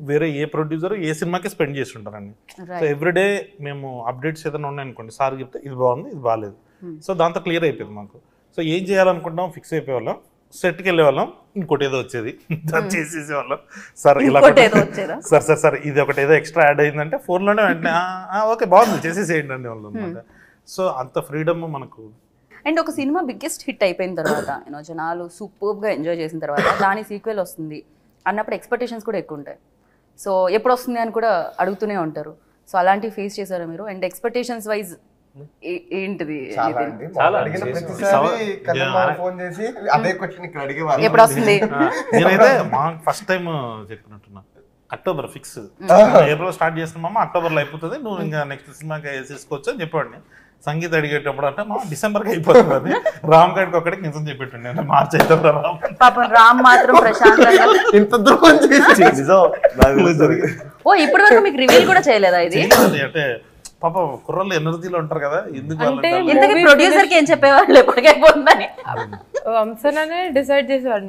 వేరే ఏ ప్రొడ్యూసర్ ఏ సినిమాకి స్పెండ్ చేసి ఉంటారండి. సో ఎవ్రీడే మేము అప్డేట్స్ ఏదైనా ఉన్నాయనుకోండి, సార్ చెప్తే ఇది బాగుంది ఇది బాగాలేదు, సో దాంతో క్లియర్ అయిపోయింది మాకు. సో ఏం చేయాలనుకుంటాం ఫిక్స్ అయిపోయేవాళ్ళం, సెట్కి వెళ్ళేవాళ్ళం, ఇంకోటి ఏదో వచ్చేది చేసేసేవాళ్ళం. సార్ ఇలా సార్ ఇది ఒకటి ఏదో ఎక్స్ట్రా యాడ్ అయిందంటే ఫోన్లోనే వెంటనే ఓకే బాగుంది చేసేసేయండి అండి వాళ్ళు అనమాట. సో అంత ఫ్రీడమ్ మనకు. అండ్ ఒక సినిమా బిగ్గెస్ట్ హిట్ అయిపోయిన తర్వాత జనాలు సూపర్గా ఎంజాయ్ చేసిన తర్వాత దాని సీక్వెల్ వస్తుంది అన్నప్పుడు ఎక్స్పెక్టేషన్స్ కూడా ఎక్కువ ఉంటాయి. సో ఎప్పుడు వస్తుంది అని కూడా అడుగుతూనే ఉంటారు. సో అలాంటివి ఫేస్ చేశారా మీరు? అండ్ ఎక్స్పెక్టేషన్స్ వైజ్ ఏంటిది? ఎప్పుడు వస్తుంది? నేనైతే మా ఫస్ట్ టైం చెప్పినట్టున్నా అక్టోబర్ ఫిక్స్, ఏప్రిల్ స్టార్ట్ చేస్తున్నామా అక్టోబర్లో అయిపోతుంది, నువ్వు ఇంకా నెక్స్ట్ సినిమాకి వేసేసుకోవచ్చు అని చెప్పాడు. సంగీత అడిగేటప్పుడు అంటే మా డిసెంబర్కి అయిపోతుంది అది, రామ్ గడికి ఒకటికి నిజం చెప్పేటండి అంటే మార్చి అయితే పాపం రామ్ మాత్రం ప్రశాంతంగా ఇంత దూరం ఓ ఇప్పటి వరకు మీకు రివీల్ కూడా చేయలేదా ఇది? అంటే పాప కుర్రలు ఎనర్జీలో ఉంటారు కదా, ఎందుకు ఇంతకీ ప్రొడ్యూసర్ కి ఏం చెప్పేవాళ్ళు ఎప్పటికైపోతుందని? వంశననే డిసైడ్ చేసేవాడు.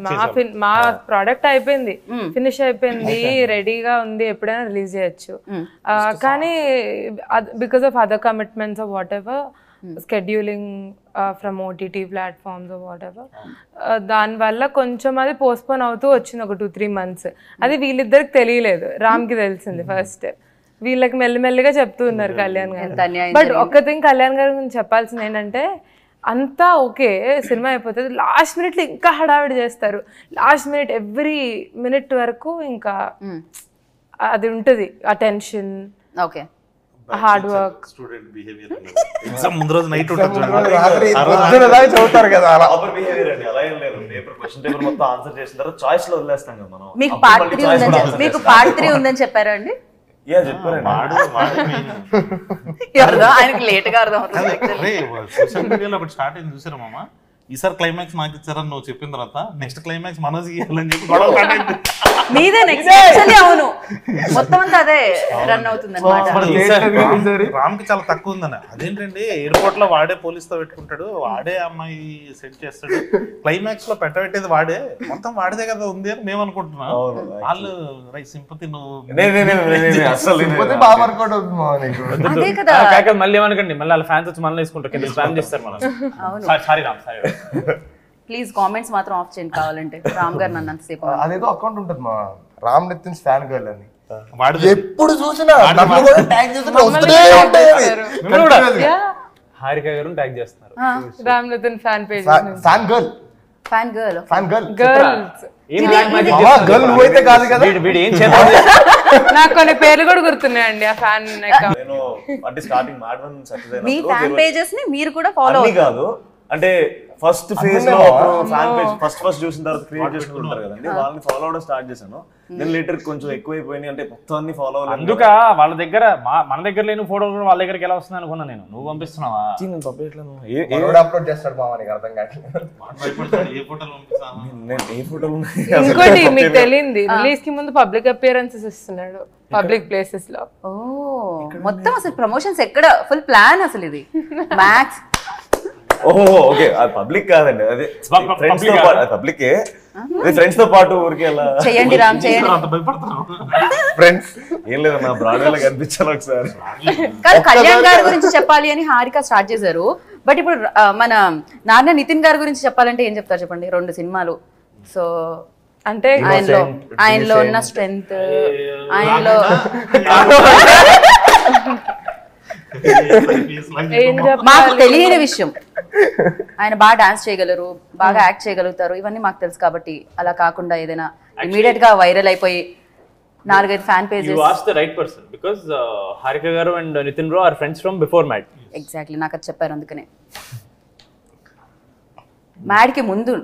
మా ప్రోడక్ట్ అయిపోయింది, ఫినిష్ అయిపోయింది, రెడీగా ఉంది, ఎప్పుడైనా రిలీజ్ చేయొచ్చు. కానీ because of other commitments of what ever, scheduling from OTT platforms of what ever, దానివల్ల కొంచెం అది పోస్ట్పోన్ అవుతూ వచ్చింది ఒక 2-3 months. అది వీళ్ళిద్దరికి తెలియలేదు, రామ్కి తెలిసింది ఫస్ట్. వీళ్ళకి మెల్లిమెల్లిగా చెప్తూ ఉన్నారు కళ్యాణ్ గారు. బట్ ఒక్క థింగ్ కళ్యాణ్ గారి గురించి చెప్పాల్సింది ఏంటంటే, అంతా ఓకే సినిమా అయిపోతుంది, లాస్ట్ మినిట్లో ఇంకా హడావిడి చేస్తారు. లాస్ట్ మినిట్ ఎవ్రీ మినిట్ వరకు ఇంకా అది ఉంటుంది, ఆ tension, okay hard work. Student behaviour exam ముందు రోజు నైట్ ఉంటుంది చదువుతారు కదా, ప్రాపర్ బిహేవియర్ అండి. అలా ఏం లేదు, పేపర్ క్వశ్చన్ పేపర్ మొత్తం ఆన్సర్ చేసిన తర్వాత చాయిస్ లో వదిలేస్తాం కదా మనం. మీకు పార్ట్ 3 ఉందని చెప్పారా అండి? ఆయనకి లేట్ గా అర్థం అవుతుంది. సోషల్ మీడియాలో ఒకటి స్టార్ట్ అయింది చూసారా మామ, ఈసారి క్లైమాక్స్ నాకు ఇచ్చారని నువ్వు చెప్పిన తర్వాత నెక్స్ట్ క్లైమాక్స్ మనోజ్ ఇవ్వాలని చెప్పి గొడవ స్టార్ట్ అయింది. మీదే నెక్స్ట్ అవును, మొత్తం అంతా అదే రన్ అవుతుంది అనమాట. రామ్కి చాలా తక్కువ ఉందని, అదేంటండి ఎయిర్పోర్ట్ లో వాడే పోలీస్ తో పెట్టుకుంటాడు, వాడే అమ్మాయి సెట్ చేస్తాడు, క్లైమాక్స్ లో పెట్టబెట్టేది వాడే, మొత్తం వాడిదే కదా ఉంది అని మేము అనుకుంటున్నాం. వాళ్ళు సింపతి అదే కదా. మళ్ళీ ఏమనుకోండి, మళ్ళీ వాళ్ళ ఫ్యాన్స్ వచ్చి మళ్ళీ వేసుకుంటారు, కింద స్పామ్ చేస్తారు మనం. Sorry Ram, sorry. Please comments మాత్రం ఆఫ్ చేయండి కావాలంటే. రామ్ గారు నన్ను అంతసేపు అదేదో అకౌంట్ ఉంటుంది మా రామ్ నితిన్ ఫ్యాన్ గర్ల్ అని, వాడు ఎప్పుడు చూసినా హారిక గారు ట్యాగ్ చేస్తున్నారు. Ram Nitin fan page, fan girl, fan girl, fan girl, girls. Girl నువ్వైతే కాదు కదా. నాకు కొన్ని పేర్లు కూడా గుర్తున్నాయండి ఆ ఫ్యాన్ అకౌంట్. నేను అంటే స్టార్టింగ్ మాట సక్సెస్ మీ ఫ్యాన్ పేజెస్ ని మీరు కూడా ఫాలో కాదు, అంటే ఫస్ట్ ఫేజ్ లో ఫ్యాన్ పేజ్ ఫస్ట్ చూసిన తర్వాత క్రియేట్ చేసుకుంటారు కదండి, వాళ్ళని ఫాలో అవడం స్టార్ట్ చేశాను. నేను లేటర్ కొంచెం ఎక్కువైపోయినాయి, అంటే మొత్తం అన్ని ఫాలో అవ్వాలి. అందుక వాళ్ళ దగ్గర మన దగ్గర లేని ఫోటో వాళ్ళ దగ్గరికి ఎలా వస్తుంది అనుకున్నా నేను. నువ్వు పంపిస్తున్నావా? నేను పంపించలేను. అప్లోడ్ చేస్తాడు మామ, నీకు అర్థం కావట్లేదు. ఏ ఫోటోలు ఇంకోటి మీకు తెలియంది, రిలీజ్ కి ముందు పబ్లిక్ అపియరెన్సెస్ ఇస్తున్నాడు పబ్లిక్ ప్లేసెస్ లో. ఓ మొత్తం అసలు ప్రమోషన్స్ ఎక్కడ, ఫుల్ ప్లాన్ అసలు ఇది మ్యాక్స్. ఓహో ఓకే, అది పబ్లిక్ కాదండి, అదే ఫ్రెండ్స్ తో పాటు, పబ్లికే ఫ్రెండ్స్ తో పాటు ఊరికి అలా చేయండి రామ్ చేయండి. ఫ్రెండ్స్ ఏం లేదు, నా బ్రాండ్ లా కనిపించాలి ఒకసారి. కాదు, కళ్యాణ్ గారి గురించి చెప్పాలి అని హారిక స్టార్ట్ చేశారు. బట్ ఇప్పుడు మన నాన్న నితిన్ గారి గురించి చెప్పాలంటే ఏం చెప్తారు చెప్పండి? 2 సినిమాలు. సో అంటే ఆయనలో ఉన్న స్ట్రెంగ్త్, ఆయనలో మాకు తెలియని విషయం, ఆయన బాగా డాన్స్ చేయగలరు, బాగా యాక్ట్ చేయగలుగుతారు, ఇవన్నీ మాకు తెలుసు. కాబట్టి అలా కాకుండా ఏదైనా ఇమీడియట్ గా వైరల్ అయిపోయి 4-5 fan pages. You asked the right person because Harika garu and Nitin bro are friends from before MAD. Exactly, నాకు అది చెప్పారు అందుకనే. మ్యాడ్ కి ముందు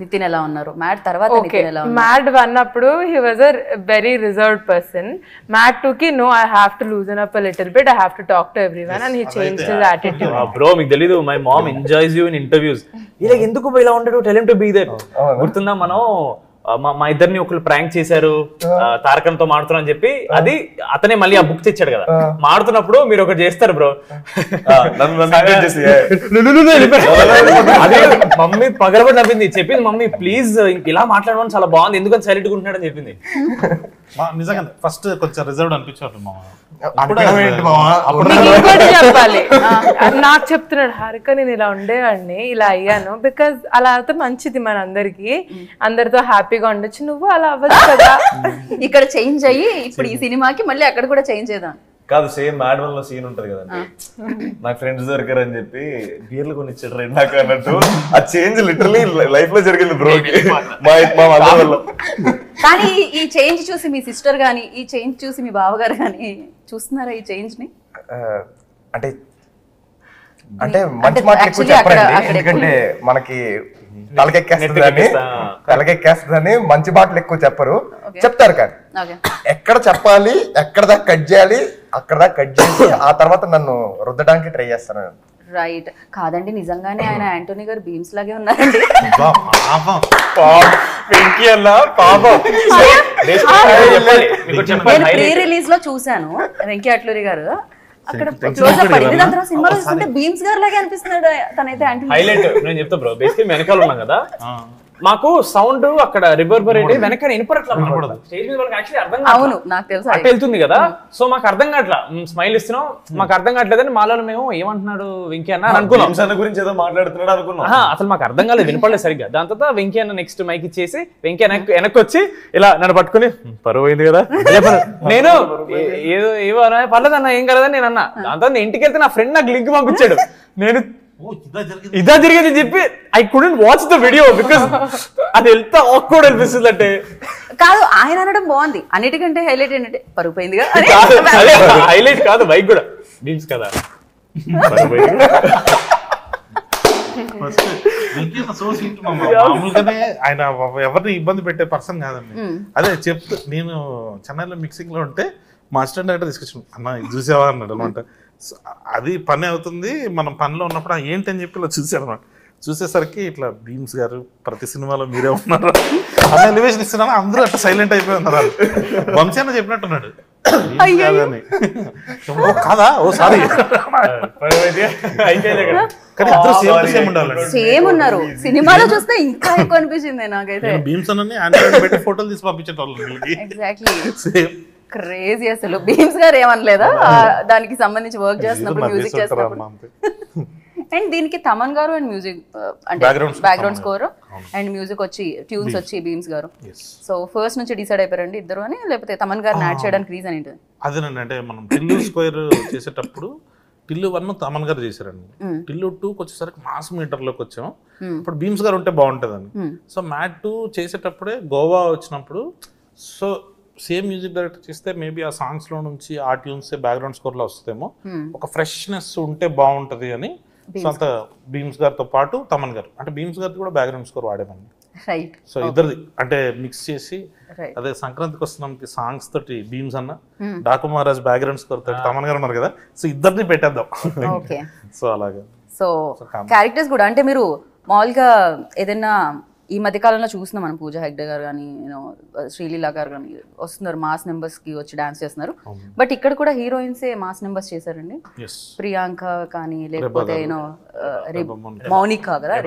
నితిన్ ఎలా ఉన్నారు, మ్యాడ్ తర్వాత నితిన్ ఎలా ఉన్నారు? మ్యాడ్ 1 అప్పుడు he was a very reserved person. MAD 2 కి no, I have to loosen up a little bit, I have to talk to everyone, and he changed his attitude. Bro, మీకు తెలీదు, my mom enjoys you in interviews. ఇలా ఎందుకు ఇలా ఉంటాడు, tell him to be there. గుర్తుందా, మనం మా ఇద్దరిని ఒకళ్ళు ప్రాంక్ చేశారు, తారకంతో మాడుతున్నా అని చెప్పి, అది అతనే మళ్ళీ ఆ బుక్ తెచ్చాడు కదా. మాడుతున్నప్పుడు మీరు ఒకటి చేస్తారు బ్రో, అదే మమ్మీ పగలబడి నవ్వింది, చెప్పింది మమ్మీ ప్లీజ్ ఇలా మాట్లాడమని చాలా బాగుంది, ఎందుకని సైలెంట్ గా ఉంటున్నాడు అని చెప్పింది. నిజంగా ఫస్ట్ కొంచెం రిజర్వ్డ్ అనిపించాడు మామ. నీకు ఇంకోటి చెప్పాలి, నాకు చెప్తున్నాడు హారిక నేను ఇలా ఉండేవాడిని ఇలా అయ్యాను బికాజ్ అలా అయితే మంచిది మన అందరికి, అందరితో హ్యాపీగా ఉండొచ్చు, నువ్వు అలా అవ్వచ్చు కదా. ఇక్కడ చేంజ్ అయ్యి ఇప్పుడు ఈ సినిమాకి మళ్ళీ అక్కడ కూడా చేంజ్ చేద్దాం. కాదు, సేమ్ మ్యాడ్ వన్ లో సీన్ ఉంటది కదండి, నాకు ఫ్రెండ్స్ దొరికారు అని చెప్పి బీర్లు కొని ఇచ్చాడు రెండు నాకు అన్నట్టు. ఆ చేంజ్ లిటరలీ లైఫ్ లో జరిగింది బ్రోకి మా వల్ల. కానీ ఈ చేంజ్ చూసి మీ సిస్టర్ గానీ, ఈ చేంజ్ చూసి మీ బావగారు గానీ చూస్తున్నారా ఈ చేంజ్ ని? అంటే అంటే మంచి మాట ఎక్కువ చెప్పరండి, ఎందుకంటే మనకి తలకెక్కేస్తుందని మంచి మాటలు ఎక్కువ చెప్పరు, చెప్తారు కానీ ఎక్కడ చెప్పాలి ఎక్కడ దాకా కట్ చేయాలి అక్కడ దాకా కట్ చేసి ఆ తర్వాత నన్ను రుద్దడానికి ట్రై చేస్తాను. రైట్. కాదండి నిజంగానే ఆయన యాంటోనీ గారు బీమ్స్ లాగే ఉన్నారండి. నేను ప్రీ రిలీజ్ లో చూసాను వెంకీ అట్లూరి గారు, అక్కడ క్లోజ్ అప్ పడింది, దాని తర్వాత సినిమాలో చూస్తుంటే బీమ్స్ గారు లాగే అనిపిస్తున్నాడు తనైతే. హైలైట్ నేను చెప్తా బ్రో, బేసిక్లీ వెనకాల ఉన్నాం కదా, మాకు సౌండ్ అక్కడ రివర్బరేట్ వెనక వినపడట్లా, స్టేజ్ మీద వాళ్ళకి యాక్చువల్లీ అర్థం కాదు. అవును నాకు తెలుసు అట్లా వెళ్తుంది కదా, సో మాకు అర్థం కావట్లా, స్మైల్ ఇస్తున్నాం మాకు అర్థం కావట్లేదని మాలో మేము ఏమంటున్నాడు వెంకీ అన్న అనుకున్నాం గురించి ఏదో మాట్లాడుతున్నాడు అనుకున్నాం, అసలు మాకు అర్థం కాలేదు, వినపడలేదు సరిగ్గా. దాని తర్వాత వెంకీ అన్న నెక్స్ట్ మైక్ ఇచ్చేసి వెంకీ వెనక్కి వచ్చి ఇలా నన్ను పట్టుకుని పరువు అయింది కదా, నేను ఏదో ఏవో పర్లేదన్న ఏం కలదని నేను అన్నా. దాని తర్వాత ఇంటికి వెళ్తే నా ఫ్రెండ్ నాకు లింక్ పంపించాడు, నేను ఇదా జరిగేది చెప్పి I couldn't watch the video because అది ఎంత ఆక్వర్డ్ అనిపిస్తుంది అంటే. కాదు ఆయన అనడం బాగుంది, అన్నిటికంటే హైలైట్ ఏంటంటే పరుగు పోయిందిగా. హైలైట్ కాదు బైక్ కూడా బీమ్స్ కదా. మామూలుగానే ఆయన ఎవరిని ఇబ్బంది పెట్టే పర్సన్ కాదండి. అదే చెప్తూ నేను చెన్నైలో మిక్సింగ్ లో ఉంటే మా అసిస్టెంట్ డైరెక్టర్ తీసుకొచ్చాను, అన్న ఇది చూసావా అన్నాడు అనమాట. అది పని అవుతుంది, మనం పనిలో ఉన్నప్పుడు ఏంటి అని చెప్పి ఇలా చూసాను అనమాట. చూసేసరికి ఇట్లా బీమ్స్ గారు ప్రతి సినిమాలో మీరే ఉన్నారు అన్న ఎలివేషన్ ఇస్తున్నాను, అందరూ అట్లా సైలెంట్ అయిపోయి ఉన్నారు. వంశీ అన్న చెప్పినట్టున్నాడు కాదా, ఓ సారీ సేమ్ ఉన్నారు. సినిమాలో చూస్తే ఇంకా ఎక్కువ అనిపించింది నాకైతే. బీమ్స్ అన్న ఆండ్రాయిడ్ పెట్టి ఫోటోలు తీసి పంపించేటోళ్ళు. Exactly crazy. అసలు బీమ్స్ గారు ఏమనలేదా దానికి సంబంధించి వర్క్ చేస్తున్నప్పుడు, మ్యూజిక్ చేస్తున్నప్పుడు? అండ్ దీనికి తమన్ గారు అండ్ మ్యూజిక్ అంటే బ్యాక్గ్రౌండ్ స్కోర్ అండ్ మ్యూజిక్ వచ్చి ట్యూన్స్ వచ్చి బీమ్స్ గారు. సో ఫస్ట్ నుంచి డిసైడ్ అయిపోయారండి ఇద్దరు అని, లేకపోతే తమన్ గారిని యాడ్ చేయడానికి రీజన్ ఏంటి? అదేనండి, అంటే మనం టిల్లు స్క్వేర్ చేసేటప్పుడు టిల్లు 1 తమన్ గారు చేశారండి, టిల్లు 2 వచ్చేసరికి మాస్ మీటర్లోకి వచ్చాం, ఇప్పుడు బీమ్స్ గారు ఉంటే బాగుంటుందని. సో మ్యాట్ 2 చేసేటప్పుడే గోవా వచ్చినప్పుడు, సో సేమ్ మ్యూజిక్ డైరెక్టర్ చేస్తే మేబీ ఆ సాంగ్స్ లో నుంచి ఆ ట్యూన్స్ బ్యాక్గ్రౌండ్ స్కోర్ లో వస్తుందేమో, ఒక ఫ్రెష్నెస్ ఉంటే బాగుంటది అని సొంత బీమ్స్ గారితో పాటు తమన్ గారు, అంటే బీమ్స్ గారితో కూడా బ్యాక్గ్రౌండ్ స్కోర్ వాడేమని. సో ఇద్దరిది అంటే మిక్స్ చేసి, అదే సంక్రాంతికి వస్తున్నాం సాంగ్స్ తోటి బీమ్స్ అన్న, డాకు మహారాజ్ బ్యాక్గ్రౌండ్ స్కోర్ తోటి తమన్ గారు ఉన్నారు కదా, సో ఇద్దరిని పెట్టేద్దాం. సో అలాగే. సో క్యారెక్టర్స్ కూడా అంటే మీరు మామూలుగా ఏదైనా ఈ మధ్యకాలంలో చూస్తున్నాం మనం, పూజా హెగ్డే గారు కానీ శ్రీలీల గారు కానీ వస్తున్నారు, మాస్ నెంబర్స్ కి వచ్చి డాన్స్ చేస్తున్నారు. బట్ ఇక్కడ కూడా హీరోయిన్సే మాస్ నెంబర్స్ చేశారండి. ప్రియాంక కానీ లేకపోతే మౌనిక కదా,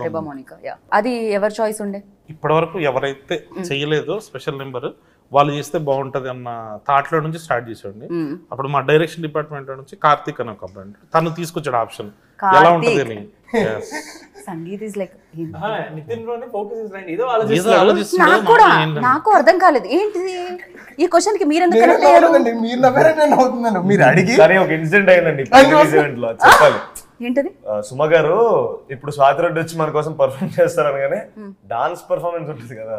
రిబా మౌనిక. అది ఎవరి చాయిస్ ఉండే? ఇప్పటి వరకు ఎవరైతే చేయలేదో స్పెషల్ నెంబర్ వాళ్ళు చేస్తే బాగుంటది అన్న థాట్ లో నుంచి స్టార్ట్ చేసాండి. అప్పుడు మా డైరెక్షన్ డిపార్ట్మెంట్ నుంచి కార్తిక్ అనే ఒక అబ్బాయి తను తీసుకొచ్చాడు ఆప్షన్ ఎలా ఉంటది అని. సంగీత్ ఇస్ లైక్ నాకు అర్థం కాలేదు ఏంటిది ఈ క్వశ్చన్ కి మీరు ఎందుకు మీరు అడిగి. ఒక ఇన్సిడెంట్ అయిందండి చెప్పాలి. ఏంటది? సుమ గారు ఇప్పుడు స్వాతి రెడ్డి వచ్చి మన కోసం పర్ఫార్మ్ చేస్తారనగానే డాన్స్ పర్ఫార్మెన్స్ ఉంటుంది కదా,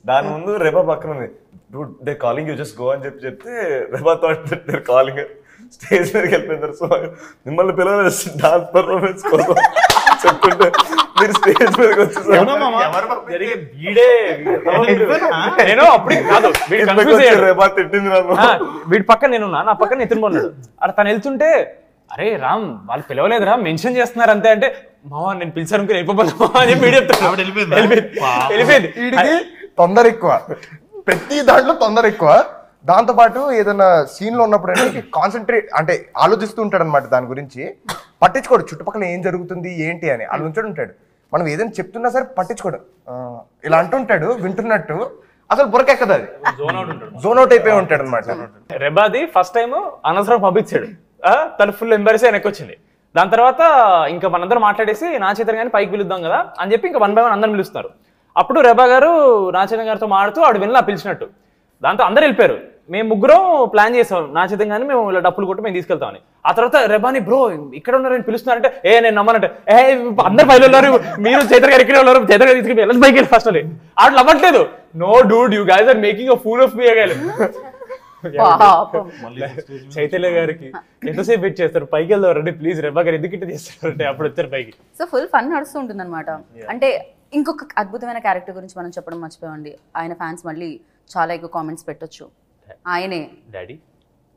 దాని ముందు రెబా పక్కన ఉంది, they calling you just go అని చెప్తే రెబా థాట్ కాలింగ్ స్టేజ్ మీదకి వెళ్ళిపోయినారు. సుమ మిమ్మల్ని పిలవలేదు డాన్స్ పర్ఫార్మెన్స్ కోసం చెప్తుంటే మీరు స్టేజ్ మీదకి వచ్చేసారు. రెబా తిట్టింది నన్ను. వీడి పక్కన నేను నా పక్కన నితిన్ ఉన్నాడు, అక్కడ తను వెళ్తుంటే అరే రామ్ వాళ్ళు పిలవలేదురా మెన్షన్ చేస్తున్నారు అంతే అంటే, మావా నేను పిలిచారు వీడికి తొందర ఎక్కువ, ప్రతి దాంట్లో తొందర ఎక్కువ. దాంతో పాటు ఏదైనా సీన్ లో ఉన్నప్పుడు అంటే కాన్సన్ట్రేట్ అంటే ఆలోచిస్తూ ఉంటాడు అనమాట, దాని గురించి పట్టించుకోడు, చుట్టుపక్కల ఏం జరుగుతుంది ఏంటి అని ఆలోచించాడు ఉంటాడు. మనం ఏదైనా చెప్తున్నా సరే పట్టించుకోడు, ఇలా అంటుంటాడు వింటున్నట్టు, అసలు బుర్రకెక్కదు అది, జోన్ అవుట్ ఉంటాడు. జోన్ అవుట్ అయిపోయి ఉంటాడు అనమాట. రెబాది ఫస్ట్ టైం అనవసరం పంపించాడు, తను ఫుల్ ఎంబరెస్ వెనక్కి వచ్చింది. దాని తర్వాత ఇంకా మనందరం మాట్లాడేసి నా చేతను కానీ పైకి పిలుద్దాం కదా అని చెప్పి ఇంకా 1 by 1 అందరం పిలుస్తున్నారు. అప్పుడు రెబా గారు నా చేతన్ గారితో మాడుతూ ఆడు వెళ్ళి పిలిచినట్టు. దాంతో అందరు వెళ్ళిపోయారు. మేము ముగ్గురం ప్లాన్ చేసాం నా చేతం కానీ మేము ఇలా డప్పులు కొట్టి మేము తీసుకెళ్తామని. ఆ తర్వాత రెబాని బ్రో ఇక్కడ ఉన్నారని పిలుస్తున్నారంటే నేను నమ్మనంటే అందరు పైలు ఉన్నారు, మీరు చైతన్ గారు ఇక్కడే ఉన్నారు, చైతన్ గారు తీసుకెళ్ళి వెళ్ళి పైకి వెళ్ళి ఫస్ట్ అని ఆడు నమ్మట్లేదు. No dude you guys are making a fool of me again. Chaitanya గారికి ఎంతసేపు వెయిట్ చేస్తారు, పైకి వెళ్దారండి ప్లీజ్ రెబా గారు ఎందుకు ఇట్లా చేస్తారంటే అప్పుడు వచ్చారు పైకి. సో ఫుల్ ఫన్ నడుస్తూ ఉంటుంది అనమాట. అంటే ఇంకొక అద్భుతమైన క్యారెక్టర్ గురించి మనం చెప్పడం మర్చిపోయండి. ఆయన ఫ్యాన్స్ మళ్ళీ చాలా ఎక్కువ కామెంట్స్ పెట్టొచ్చు. ఆయనే డాడీ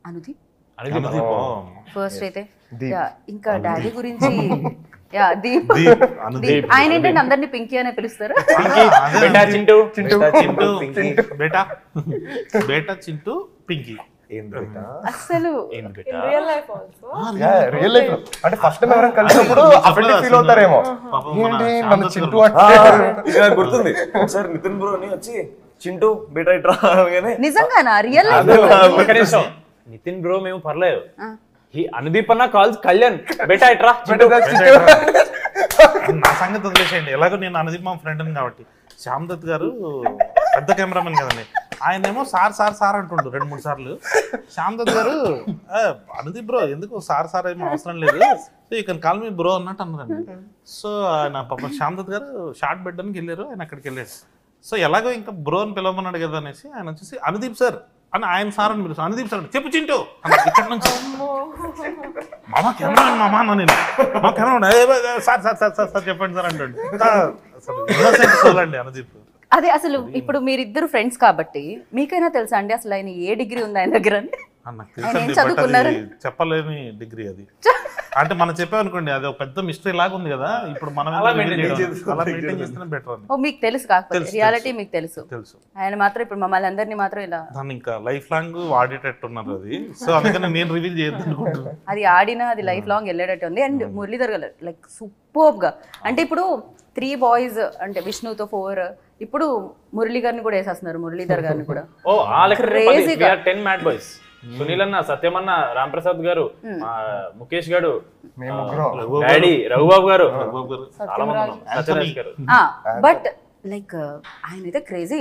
అనుదీప్ అనుదీప్ ఫస్ట్ అయితే. దీప్. ఇంకా డాడీ గురించి దీప్. అనుదీప్ ఆయన ఏంటంటే అందరినీ పింకీ అనే పిలుస్తారు. బేటా చింటూ బేటా చింటూ పింకీ. అసలు real life also real life అంటే ఫస్ట్ టైం ఎవరైనా కలిసినప్పుడు అఫెండ్ ఫీల్ అవుతారేమో, ఏంటి మన చింటూ అంటే గుర్తుంది ఒకసారి నితిన్ బ్రోని వచ్చి చింటూ బేటా ఇట్రా అనగానే నిజంగానా రియల్ లైఫ్? నితిన్ బ్రో మేము పర్లేదు, అనుదీప్ అన్న కాల్స్ కళ్యాణ్ బేటా ఇట్రా నా సంగతి వదిలేసేయండి. ఎలాగో నేను అనుదీప్ మా ఫ్రెండ్ కాబట్టి. శ్యామ్ దత్ గారు పెద్ద కెమెరామెన్ కదండి, ఆయన ఏమో సార్ సార్ సార్ అంటుండు 2-3 సార్లు. శ్యామ్ దత్ గారు అనుదీప్ బ్రో ఎందుకు సార్ సార్ ఏమో అవసరం లేదు, so you can call me bro అన్నట్టు అన్నారండి. సో ఆయన పాప శ్యామ్ దత్ గారు షార్ట్ పెట్టడానికి వెళ్ళారు, ఆయన అక్కడికి వెళ్ళారు. సో ఎలాగో ఇంకా బ్రో అని పిలవమన్నాడు కదా అనేసి ఆయన వచ్చేసి అనుదీప్ సార్ అని ఆయన సార్ అని పిలుస్తాను. అనుదీప్ సార్ చెప్పు చింటూ ఇక్కడ నుంచి మామ కెమెరా మామా అన్న నేను మా camera sir sir sir sir sir చెప్పండి సార్ అంటండి. అండి అనుదీప్. అదే అసలు ఇప్పుడు మీరిద్దరు ఫ్రెండ్స్ కాబట్టి మీకైనా తెలుసా అండి అసలు ఆయన ఏ డిగ్రీ ఉంది ఆయన దగ్గర? నాకు తెలుసండి, బట్ అది చెప్పలేని డిగ్రీ అది. అంటే మనం చెప్పామనుకోండి అది ఒక పెద్ద మిస్టరీ లాగా ఉంది కదా. ఇప్పుడు మనం అలా మెయింటైన్ చేస్తేనే బెటర్ అని. ఓ మీకు తెలుసు, కాకపోతే రియాలిటీ మీకు తెలుసు. తెలుసు ఆయన మాత్రం ఇప్పుడు మమ్మల్ని అందరినీ మాత్రం ఇలా దాన్ని ఇంకా లైఫ్ లాంగ్ వాడేటట్టు ఉన్నారు అది. సో అందుకని నేను రివీల్ చేయొద్దు అనుకుంటున్నాను. అది ఆడినా అది లైఫ్ లాంగ్ వెళ్ళేటట్టు ఉంది. అండ్ మురళీధర్ గారు లైక్ సూపర్ గా, అంటే ఇప్పుడు 3 బాయ్స్ అంటే విష్ణుతో 4, ఇప్పుడు మురళీ గారిని కూడా వేసేస్తున్నారు, మురళీధర్ గారిని కూడా. ఓ ఆ లెక్క 10 మ్యాడ్ బాయ్స్. సునీల్ అన్న, సత్యం అన్న, రామ్ ప్రసాద్ గారు, ముఖేష్ గారు, డాడీ రఘుబాబు గారు, చాలా మంది ఉన్నాం, సత్యరాజ్ గారు. బట్ లైక్ ఆయన అయితే క్రేజీ.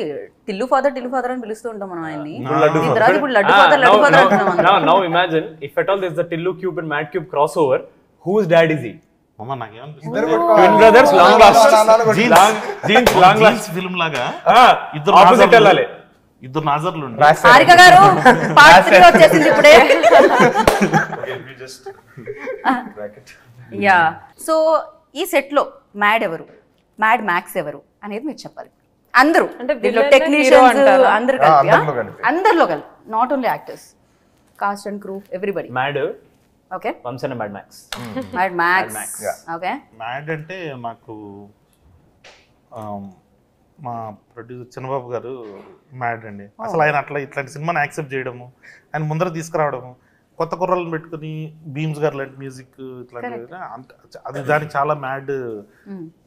టిల్లు ఫాదర్ అని పిలుస్తూ ఉంటాం మనం ఆయన్ని. ఇప్పుడు లడ్డు ఫాదర్ అంటున్నాం. Now imagine if at all there's the Tillu Cube and Mad Cube crossover, whose dad is he? మామ నాకేమనిపిస్తుంది Twin brothers long lost. Jeans long lost film లాగా ఇద్దరు opposite వెళ్ళాలి. ఇద్దరు నాజర్లు హారిక గారు పార్ట్ 3 వచ్చేసింది ఇప్పుడే. యా సో ఈ సెట్ లో మ్యాడ్ ఎవరు, మ్యాడ్ మ్యాక్స్ ఎవరు అనేది మీరు చెప్పాలి. అందరూ అంటే టెక్నీషియన్స్ అందరు కలిపి, అందరిలో కలిపి, not only actors, cast and crew, everybody. Mad okay, వంశన Mad Max. Mad max. Okay, mad అంటే నాకు మా ప్రొడ్యూసర్ చిన్నబాబు గారు మ్యాడ్ అండి. అసలు ఆయన అట్లా ఇట్లాంటి సినిమాని యాక్సెప్ట్ చేయడము, ఆయన ముందర తీసుకురావడము, కొత్త కుర్రలను పెట్టుకుని బీమ్స్ గారు లాంటి మ్యూజిక్ ఇట్లాంటివి, అది దానికి చాలా మ్యాడ్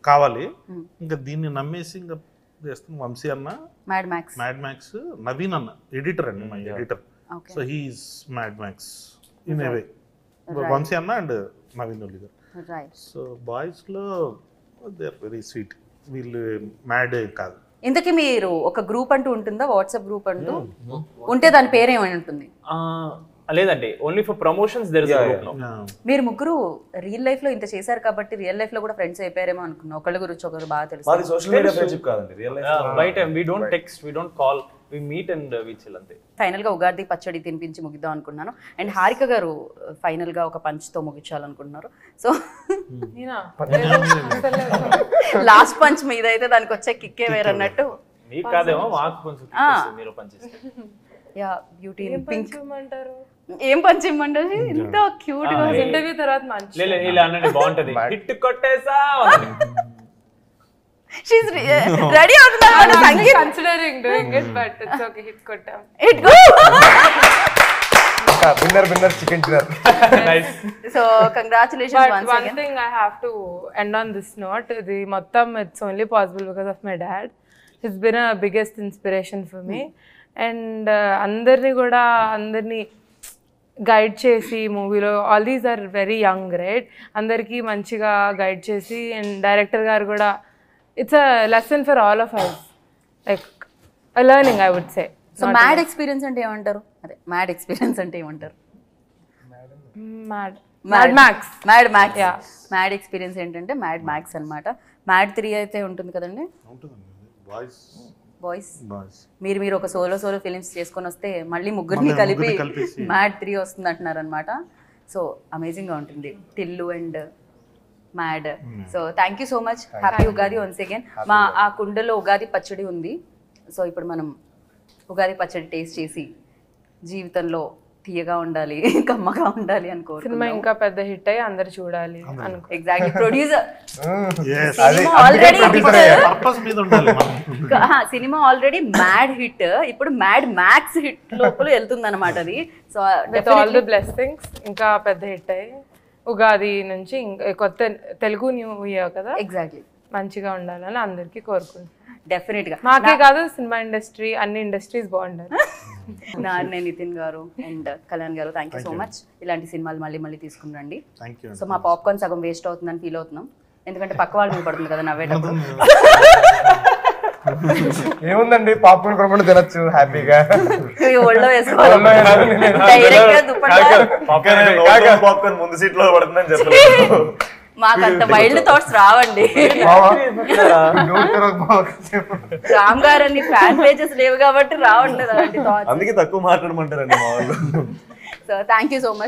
కావాలి. ఇంకా దీన్ని నమ్మేసి ఇంకా చేస్తున్న వంశీ అన్న మ్యాడ్ మ్యాక్స్, నవీన్ అన్న ఎడిటర్ అండి, my editor. So he is mad max in a way. Vamshi అన్న అండ్ నవీన్ ఒలి గారు. సో బాయ్స్ లో దే ఆర్ వెరీ స్వీట్. వీళ్ళు మ్యాడ్ కాదు. ఇంతకీ మీరు ఒక గ్రూప్ అంటూ ఉంటుందా, వాట్సాప్ గ్రూప్ అంటూ ఉంటే దాని పేరు ఏమై ఉంటుంది? లేదండి, only for promotions there is a group now. మీరు ముగ్గురు రియల్ లైఫ్ లో ఇంత చేశారు కాబట్టి రియల్ లైఫ్ లో కూడా ఫ్రెండ్స్ అయిపోయారేమో అనుకున్నా. ఒకళ్ళ గురించి ఒకరు బాగా తెలుసు. మాది సోషల్ మీడియా ఫ్రెండ్షిప్ కాదండి, రియల్ లైఫ్ బయట we don't text, we don't call, we meet and we chill అంతే. ఫైనల్ గా ఉగాది పచ్చడి తినిపించి ముగిద్దాం అనుకున్నాను. అండ్ హారిక గారు ఫైనల్ గా ఒక పంచ్ తో ముగించాలనుకుంటున్నారు. సో లాస్ట్ పంచ్ మీద అయితే దానికి వచ్చే కిక్కే వేరన్నట్టు. మీకు కాదేమో, మాకు కొంచెం మీరు పనిచేస్తారు. యా బ్యూటీ పింక్ అంటారు. ఏం పంచ్ ఇమ్మంటారు? ఇంత క్యూట్ గా ఇంటర్వ్యూ తర్వాత మంచి ఇలా అనండి, బాగుంటది. హిట్ కొట్టేసా షీస్ రెడీ అవుతున్నారు. Sangeeth considering doing it, but it's okay. Hit కొట్టాం. Hit go. Winner chicken dinner. Nice. So congratulations once one again. thing I have to end on this note, the మొత్తం it's only possible because of my dad. He's been a biggest inspiration for me. And అందరినీ guide చేసి మూవీలో all these are very young right, అందరికీ మంచిగా guide చేసి, and director గారు కూడా it's a lesson for all of us, like learning I would say. So mad experience అంటే ఏమంటారు? అదే మ్యాడ్ ఎక్స్పీరియన్స్ అంటే ఏమంటారు? Mad Max. Mad Max. Mad experience ఏంటంటే మ్యాడ్ మ్యాక్స్ అనమాట. మ్యాడ్ 3 అయితే ఉంటుంది కదండి బాయ్స్. మీరు ఒక సోలో ఫిలిమ్స్ చేసుకొని వస్తే మళ్ళీ ముగ్గురిని కలిపి మ్యాడ్ 3 వస్తుంది అంటున్నారు అనమాట. సో అమేజింగ్ గా ఉంటుంది Tillu and mad. So thank you so much. Happy Ugadi once again. ఆ కుండలో ఉగాది పచ్చడి ఉంది. సో ఇప్పుడు మనం ఉగాది పచ్చడి టేస్ట్ చేసి జీవితంలో తీయగా ఉండాలి, కమ్మగా ఉండాలి అనుకో. సినిమా ఇంకా పెద్ద హిట్ అయ్యి అందరు చూడాలి అనుకో. Exactly. Producer cinema already mad hit, ఇప్పుడు మ్యాడ్ మ్యాక్స్ హిట్ లోపల వెళ్తుంది అనమాట అది. So with all the blessings ఇంకా పెద్ద హిట్ అయ్యి ఉగాది నుంచి కొత్త తెలుగు న్యూ ఇయర్ కదా, ఎగ్జాక్ట్లీ మంచిగా ఉండాలని అందరికీ కోరుకుంటున్నాను. డెఫినెట్ గా మాకే కాదు సినిమా ఇండస్ట్రీ, అన్ని ఇండస్ట్రీస్ బాగుండాలి. నాన్నే నితిన్ గారు అండ్ కళ్యాణ్ గారు థ్యాంక్ యూ సో మచ్. ఇలాంటి సినిమాలు మళ్ళీ తీసుకుని రండి. సో మా పాప్కార్న్ సగం వేస్ట్ అవుతుందని ఫీల్ అవుతున్నాం, ఎందుకంటే పక్క వాళ్ళు మీద పడుతుంది కదా నవ్వేటప్పుడు. ఏముందండి, పాప్కార్న్ కొనుక్కొని తినచ్చు హ్యాపీగా. ఒళ్ళో వేసుకోవాలి డైరెక్ట్ గా దుప్పట్టా. పాప్కార్న్ ముందు సీట్ లో పడుతుందని చెప్పలేదు. మాకు అంత వైల్డ్ థాట్స్ రావండి. రామ్ గారని ఫ్యాన్ పేజెస్ లేవు కాబట్టి రావట్లేదు అలాంటి థాట్స్. అందుకే తక్కువ మాట్లాడమంటారండి మా వాళ్ళు. So thank you so much.